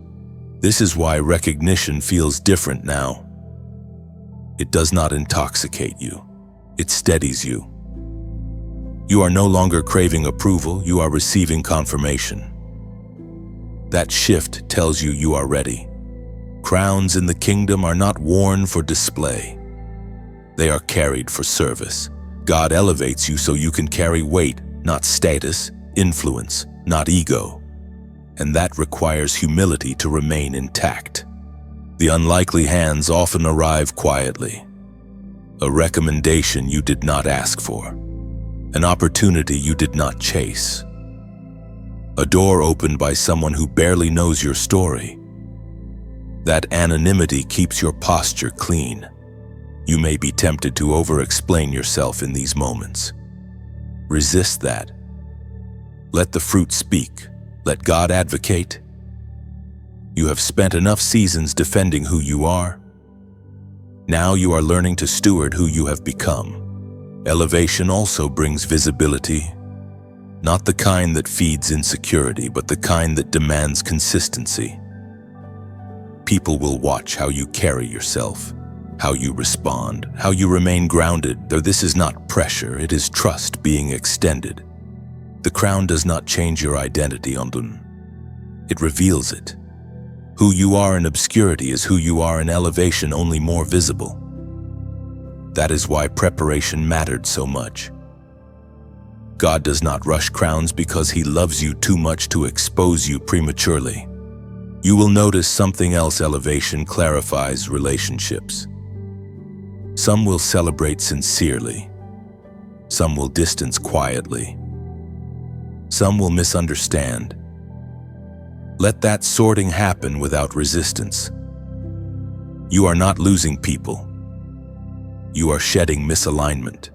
This is why recognition feels different now. It does not intoxicate you, it steadies you. You are no longer craving approval, you are receiving confirmation. That shift tells you are ready. Crowns in the kingdom are not worn for display. They are carried for service, God elevates you so you can carry weight, not status, influence, not ego. And that requires humility to remain intact. The unlikely hands often arrive quietly. A recommendation you did not ask for. An opportunity you did not chase. A door opened by someone who barely knows your story. That anonymity keeps your posture clean. You may be tempted to over-explain yourself in these moments. Resist that. Let the fruit speak. Let God advocate. You have spent enough seasons defending who you are. Now you are learning to steward who you have become. Elevation also brings visibility. Not the kind that feeds insecurity, but the kind that demands consistency. People will watch how you carry yourself, how you respond, how you remain grounded, though this is not pressure, it is trust being extended. The crown does not change your identity, it reveals it. Who you are in obscurity is who you are in elevation, only more visible. That is why preparation mattered so much. God does not rush crowns because He loves you too much to expose you prematurely. You will notice something else. Elevation clarifies relationships. Some will celebrate sincerely. Some will distance quietly. Some will misunderstand. Let that sorting happen without resistance. You are not losing people. You are shedding misalignment.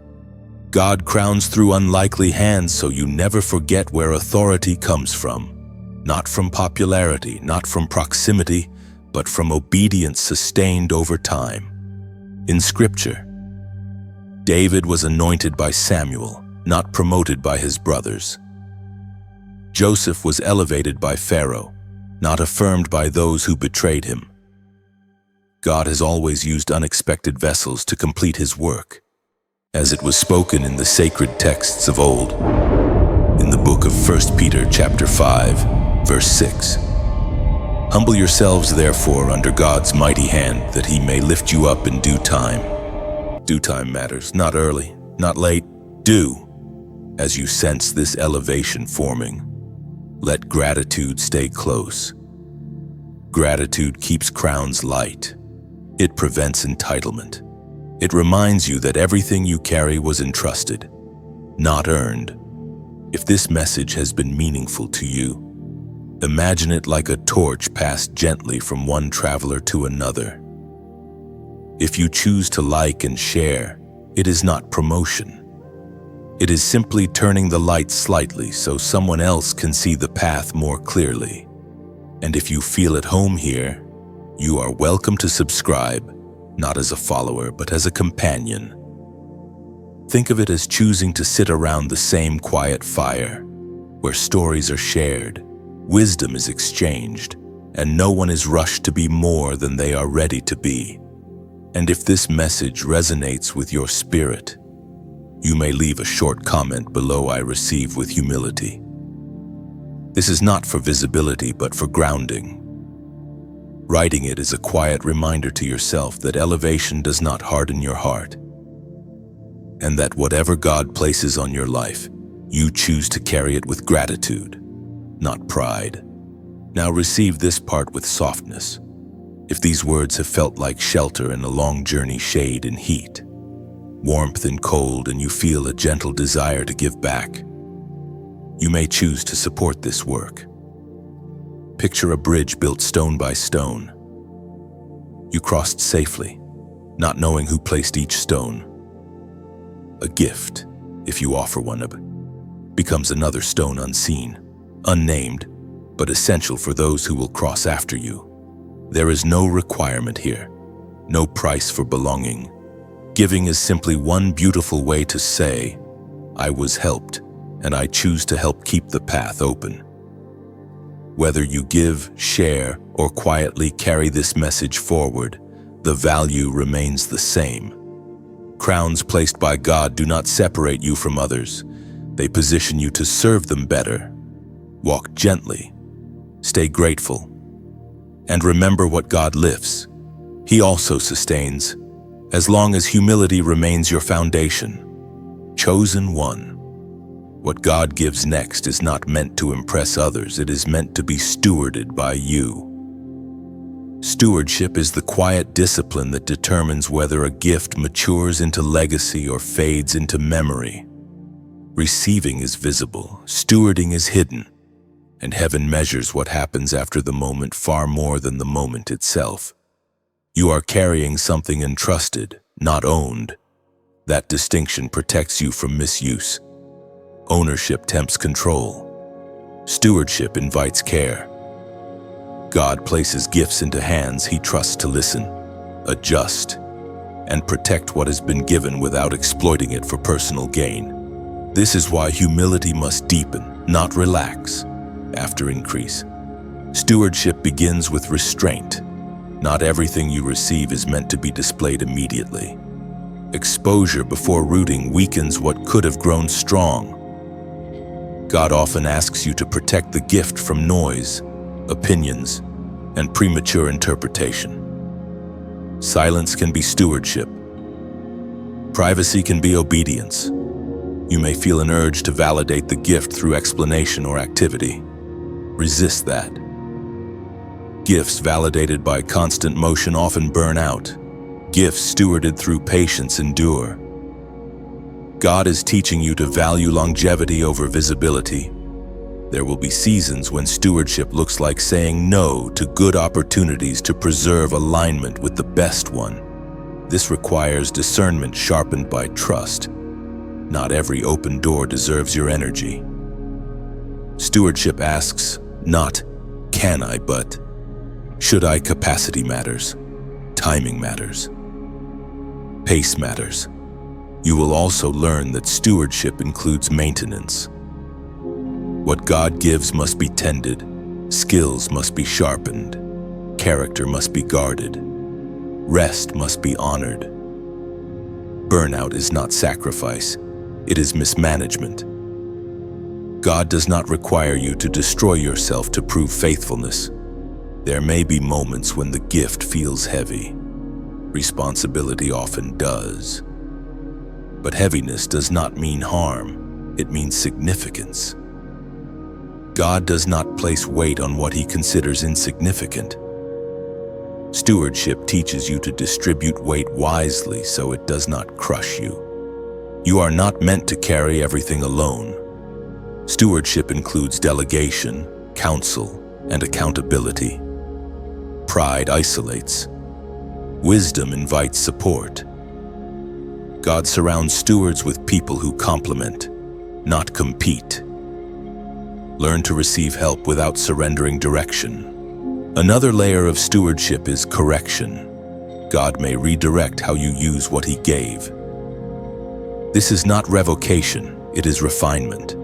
God crowns through unlikely hands so you never forget where authority comes from. Not from popularity, not from proximity, but from obedience sustained over time. In Scripture, David was anointed by Samuel, not promoted by his brothers. Joseph was elevated by Pharaoh, not affirmed by those who betrayed him. God has always used unexpected vessels to complete His work, as it was spoken in the sacred texts of old. In the book of 1 Peter chapter 5, verse 6. Humble yourselves therefore under God's mighty hand, that He may lift you up in due time. Due time matters, not early, not late, due. As you sense this elevation forming, let gratitude stay close. Gratitude keeps crowns light. It prevents entitlement. It reminds you that everything you carry was entrusted, not earned. If this message has been meaningful to you, imagine it like a torch passed gently from one traveler to another. If you choose to like and share, it is not promotion. It is simply turning the light slightly so someone else can see the path more clearly. And if you feel at home here, you are welcome to subscribe, not as a follower, but as a companion. Think of it as choosing to sit around the same quiet fire, where stories are shared, wisdom is exchanged, and no one is rushed to be more than they are ready to be. And if this message resonates with your spirit, you may leave a short comment below. I receive with humility. This is not for visibility, but for grounding. Writing it is a quiet reminder to yourself that elevation does not harden your heart, and that whatever God places on your life, you choose to carry it with gratitude, not pride. Now receive this part with softness. If these words have felt like shelter in a long journey, shade and heat, warmth and cold, and you feel a gentle desire to give back, you may choose to support this work. Picture a bridge built stone by stone. You crossed safely, not knowing who placed each stone. A gift, if you offer one, becomes another stone unseen, unnamed, but essential for those who will cross after you. There is no requirement here, no price for belonging. Giving is simply one beautiful way to say, I was helped, and I choose to help keep the path open. Whether you give, share, or quietly carry this message forward, the value remains the same. Crowns placed by God do not separate you from others. They position you to serve them better. Walk gently, stay grateful, and remember what God lifts, He also sustains, as long as humility remains your foundation. Chosen one. What God gives next is not meant to impress others, it is meant to be stewarded by you. Stewardship is the quiet discipline that determines whether a gift matures into legacy or fades into memory. Receiving is visible, stewarding is hidden, and heaven measures what happens after the moment far more than the moment itself. You are carrying something entrusted, not owned. That distinction protects you from misuse. Ownership tempts control. Stewardship invites care. God places gifts into hands He trusts to listen, adjust, and protect what has been given without exploiting it for personal gain. This is why humility must deepen, not relax, after increase. Stewardship begins with restraint. Not everything you receive is meant to be displayed immediately. Exposure before rooting weakens what could have grown strong. God often asks you to protect the gift from noise, opinions, and premature interpretation. Silence can be stewardship. Privacy can be obedience. You may feel an urge to validate the gift through explanation or activity. Resist that. Gifts validated by constant motion often burn out. Gifts stewarded through patience endure. God is teaching you to value longevity over visibility. There will be seasons when stewardship looks like saying no to good opportunities to preserve alignment with the best one. This requires discernment sharpened by trust. Not every open door deserves your energy. Stewardship asks, not can I, but should I. Capacity matters. Timing matters. Pace matters. You will also learn that stewardship includes maintenance. What God gives must be tended, skills must be sharpened, character must be guarded, rest must be honored. Burnout is not sacrifice, it is mismanagement. God does not require you to destroy yourself to prove faithfulness. There may be moments when the gift feels heavy. Responsibility often does. But heaviness does not mean harm, it means significance. God does not place weight on what He considers insignificant. Stewardship teaches you to distribute weight wisely so it does not crush you. You are not meant to carry everything alone. Stewardship includes delegation, counsel, and accountability. Pride isolates. Wisdom invites support. God surrounds stewards with people who complement, not compete. Learn to receive help without surrendering direction. Another layer of stewardship is correction. God may redirect how you use what He gave. This is not revocation, it is refinement.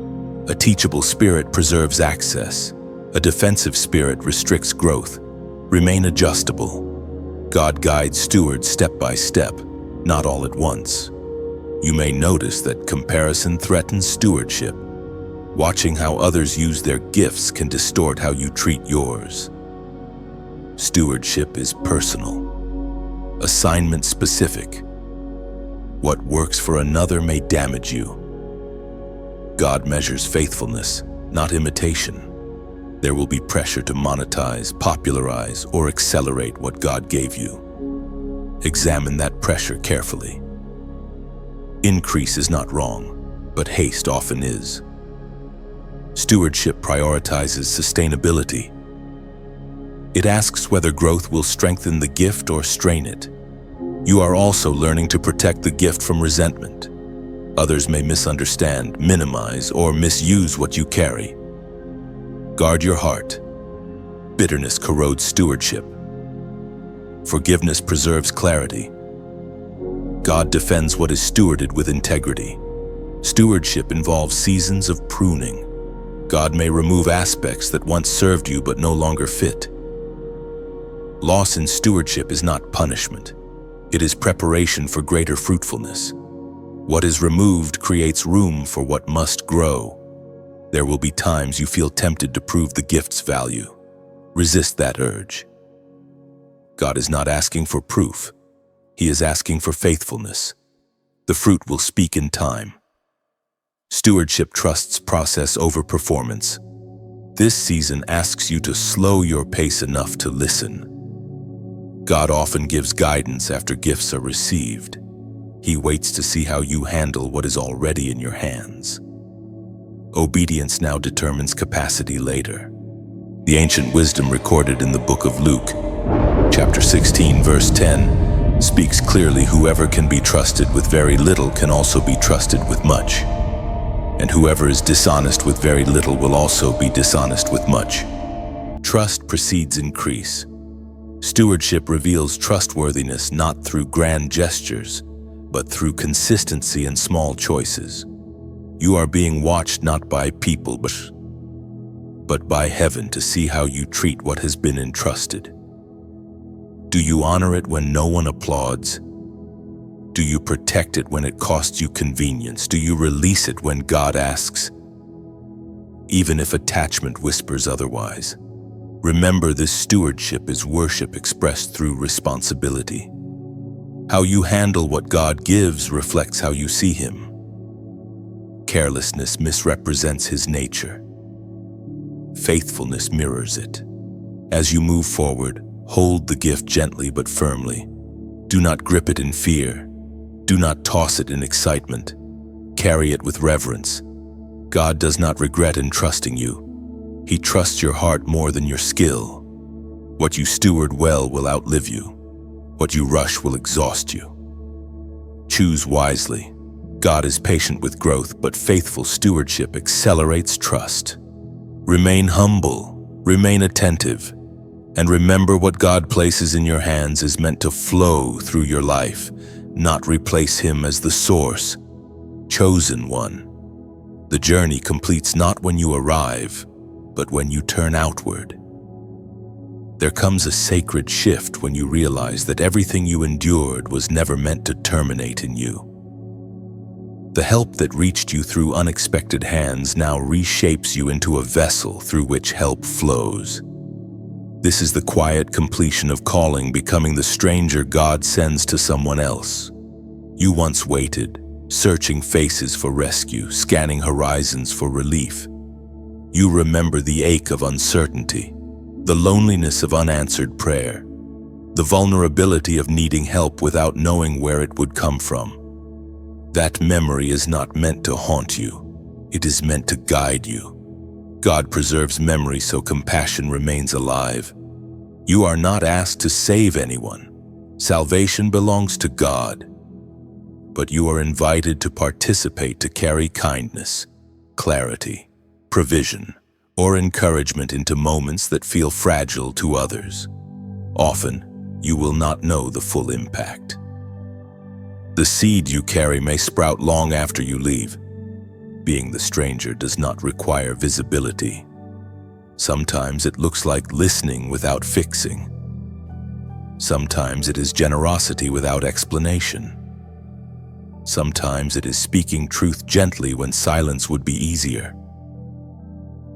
A teachable spirit preserves access. A defensive spirit restricts growth. Remain adjustable. God guides stewards step by step, not all at once. You may notice that comparison threatens stewardship. Watching how others use their gifts can distort how you treat yours. Stewardship is personal, assignment specific. What works for another may damage you. God measures faithfulness, not imitation. There will be pressure to monetize, popularize, or accelerate what God gave you. Examine that pressure carefully. Increase is not wrong, but haste often is. Stewardship prioritizes sustainability. It asks whether growth will strengthen the gift or strain it. You are also learning to protect the gift from resentment. Others may misunderstand, minimize, or misuse what you carry. Guard your heart. Bitterness corrodes stewardship. Forgiveness preserves clarity. God defends what is stewarded with integrity. Stewardship involves seasons of pruning. God may remove aspects that once served you but no longer fit. Loss in stewardship is not punishment. It is preparation for greater fruitfulness. What is removed creates room for what must grow. There will be times you feel tempted to prove the gift's value. Resist that urge. God is not asking for proof. He is asking for faithfulness. The fruit will speak in time. Stewardship trusts process over performance. This season asks you to slow your pace enough to listen. God often gives guidance after gifts are received. He waits to see how you handle what is already in your hands. Obedience now determines capacity later. The ancient wisdom recorded in the book of Luke, chapter 16, verse 10, speaks clearly: whoever can be trusted with very little can also be trusted with much. And whoever is dishonest with very little will also be dishonest with much. Trust precedes increase. Stewardship reveals trustworthiness not through grand gestures, but through consistency and small choices. You are being watched not by people, but by heaven to see how you treat what has been entrusted. Do you honor it when no one applauds? Do you protect it when it costs you convenience? Do you release it when God asks, even if attachment whispers otherwise? Remember, this stewardship is worship expressed through responsibility. How you handle what God gives reflects how you see Him. Carelessness misrepresents His nature. Faithfulness mirrors it. As you move forward, hold the gift gently but firmly. Do not grip it in fear. Do not toss it in excitement. Carry it with reverence. God does not regret entrusting you. He trusts your heart more than your skill. What you steward well will outlive you. What you rush will exhaust you. Choose wisely. God is patient with growth, but faithful stewardship accelerates trust. Remain humble, remain attentive, and remember, what God places in your hands is meant to flow through your life, not replace Him as the source. Chosen one. The journey completes not when you arrive, but when you turn outward. There comes a sacred shift when you realize that everything you endured was never meant to terminate in you. The help that reached you through unexpected hands now reshapes you into a vessel through which help flows. This is the quiet completion of calling, becoming the stranger God sends to someone else. You once waited, searching faces for rescue, scanning horizons for relief. You remember the ache of uncertainty, the loneliness of unanswered prayer, the vulnerability of needing help without knowing where it would come from. That memory is not meant to haunt you. It is meant to guide you. God preserves memory so compassion remains alive. You are not asked to save anyone. Salvation belongs to God. But you are invited to participate, to carry kindness, clarity, provision, or encouragement into moments that feel fragile to others. Often, you will not know the full impact. The seed you carry may sprout long after you leave. Being the stranger does not require visibility. Sometimes it looks like listening without fixing. Sometimes it is generosity without explanation. Sometimes it is speaking truth gently when silence would be easier.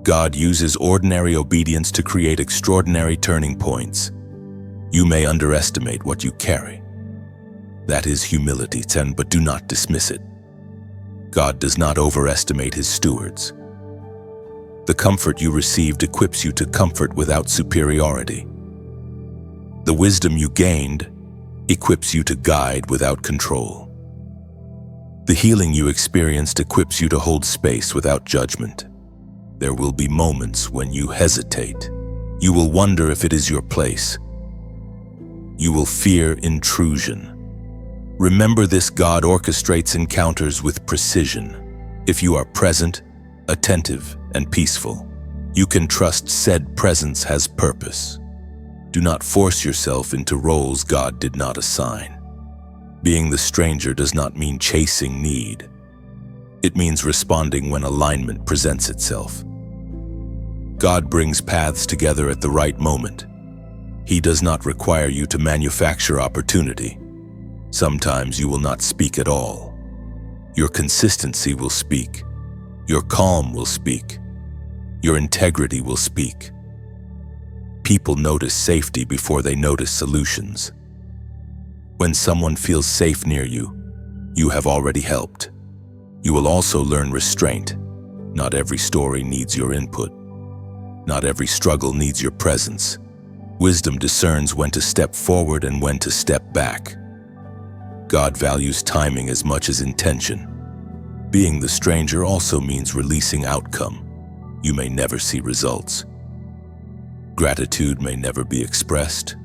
God uses ordinary obedience to create extraordinary turning points. You may underestimate what you carry. That is humility, but do not dismiss it. God does not overestimate His stewards. The comfort you received equips you to comfort without superiority. The wisdom you gained equips you to guide without control. The healing you experienced equips you to hold space without judgment. There will be moments when you hesitate. You will wonder if it is your place. You will fear intrusion. Remember this: God orchestrates encounters with precision. If you are present, attentive, and peaceful, you can trust said presence has purpose. Do not force yourself into roles God did not assign. Being the stranger does not mean chasing need. It means responding when alignment presents itself. God brings paths together at the right moment. He does not require you to manufacture opportunity. Sometimes you will not speak at all. Your consistency will speak. Your calm will speak. Your integrity will speak. People notice safety before they notice solutions. When someone feels safe near you, you have already helped. You will also learn restraint. Not every story needs your input. Not every struggle needs your presence. Wisdom discerns when to step forward and when to step back. God values timing as much as intention. Being the stranger also means releasing outcome. You may never see results. Gratitude may never be expressed.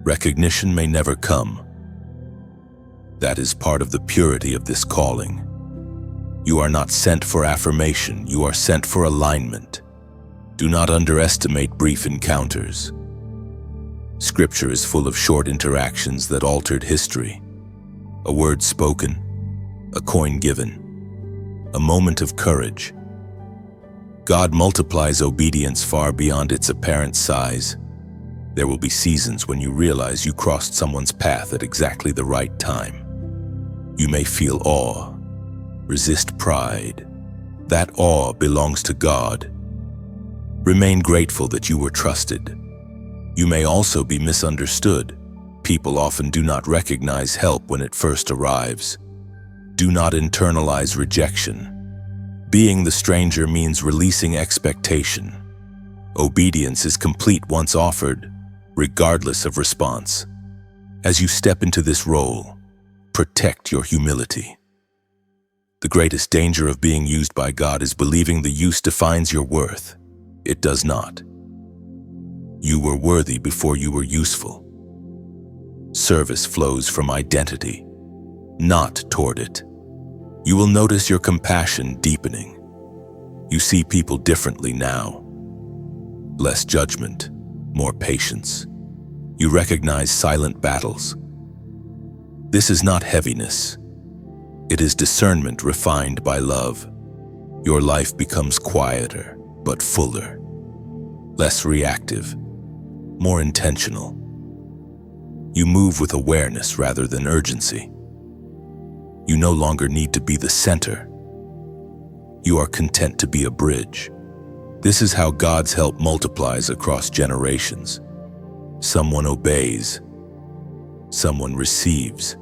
Recognition may never come. That is part of the purity of this calling. You are not sent for affirmation, you are sent for alignment. Do not underestimate brief encounters. Scripture is full of short interactions that altered history. A word spoken, a coin given, a moment of courage. God multiplies obedience far beyond its apparent size. There will be seasons when you realize you crossed someone's path at exactly the right time. You may feel awe. Resist pride. That awe belongs to God. Remain grateful that you were trusted. You may also be misunderstood. People often do not recognize help when it first arrives. Do not internalize rejection. Being the stranger means releasing expectation. Obedience is complete once offered, regardless of response. As you step into this role, protect your humility. The greatest danger of being used by God is believing the use defines your worth. It does not. You were worthy before you were useful. Service flows from identity, not toward it. You will notice your compassion deepening. You see people differently now. Less judgment, more patience. You recognize silent battles. This is not heaviness. It is discernment refined by love. Your life becomes quieter, but fuller. Less reactive, more intentional. You move with awareness rather than urgency. You no longer need to be the center. You are content to be a bridge. This is how God's help multiplies across generations. Someone obeys. Someone receives.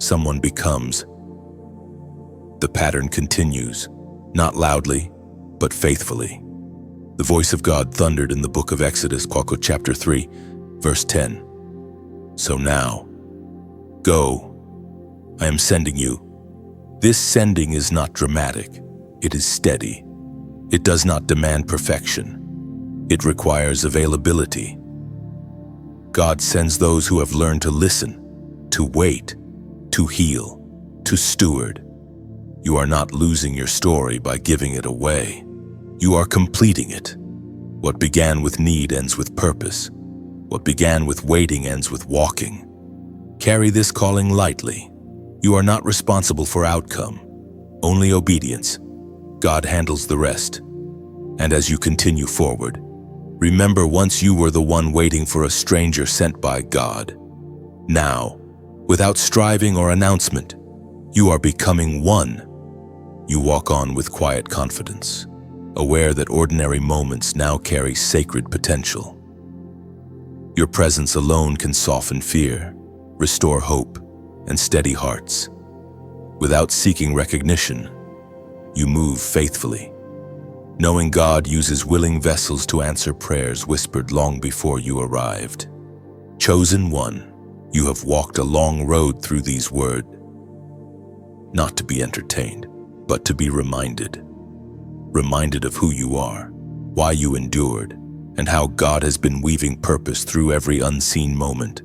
Someone becomes. The pattern continues, not loudly, but faithfully. The voice of God thundered in the book of Exodus, chapter 3, verse 10. So now, go. I am sending you. This sending is not dramatic. It is steady. It does not demand perfection. It requires availability. God sends those who have learned to listen, to wait, to heal, to steward. You are not losing your story by giving it away. You are completing it. What began with need ends with purpose. What began with waiting ends with walking. Carry this calling lightly. You are not responsible for outcome, only obedience. God handles the rest. And as you continue forward, remember once you were the one waiting for a stranger sent by God. Now, without striving or announcement, you are becoming one. You walk on with quiet confidence, aware that ordinary moments now carry sacred potential. Your presence alone can soften fear, restore hope, and steady hearts. Without seeking recognition, you move faithfully, knowing God uses willing vessels to answer prayers whispered long before you arrived. Chosen one, you have walked a long road through these words, not to be entertained, but to be reminded of who you are, why you endured, and how God has been weaving purpose through every unseen moment.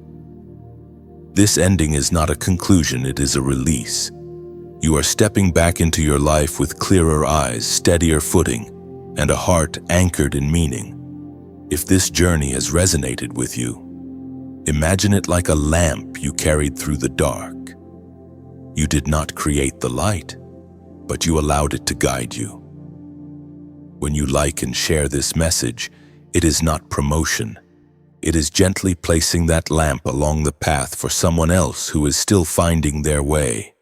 This ending is not a conclusion, it is a release. You are stepping back into your life with clearer eyes, steadier footing, and a heart anchored in meaning. If this journey has resonated with you, imagine it like a lamp you carried through the dark. You did not create the light, but you allowed it to guide you. When you like and share this message, it is not promotion. It is gently placing that lamp along the path for someone else who is still finding their way.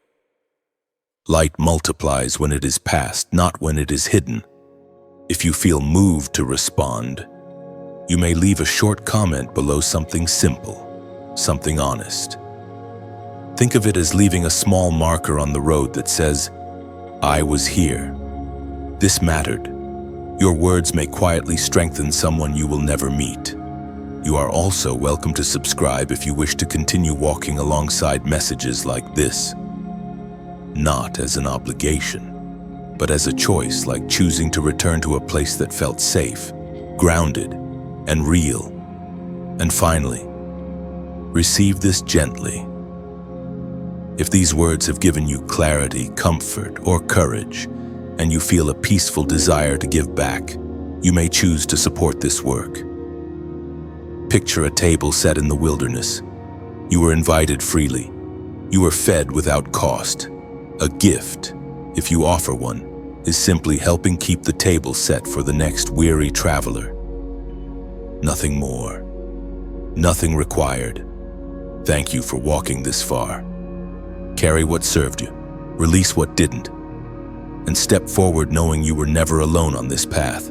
Light multiplies when it is passed, not when it is hidden. If you feel moved to respond, you may leave a short comment below, something simple, something honest. Think of it as leaving a small marker on the road that says, "I was here. This mattered." Your words may quietly strengthen someone you will never meet. You are also welcome to subscribe if you wish to continue walking alongside messages like this. Not as an obligation, but as a choice, like choosing to return to a place that felt safe, grounded, and real. And finally, receive this gently. If these words have given you clarity, comfort, or courage, and you feel a peaceful desire to give back, you may choose to support this work. Picture a table set in the wilderness. You were invited freely. You were fed without cost. A gift, if you offer one, is simply helping keep the table set for the next weary traveler. Nothing more. Nothing required. Thank you for walking this far. Carry what served you, release what didn't, and step forward knowing you were never alone on this path.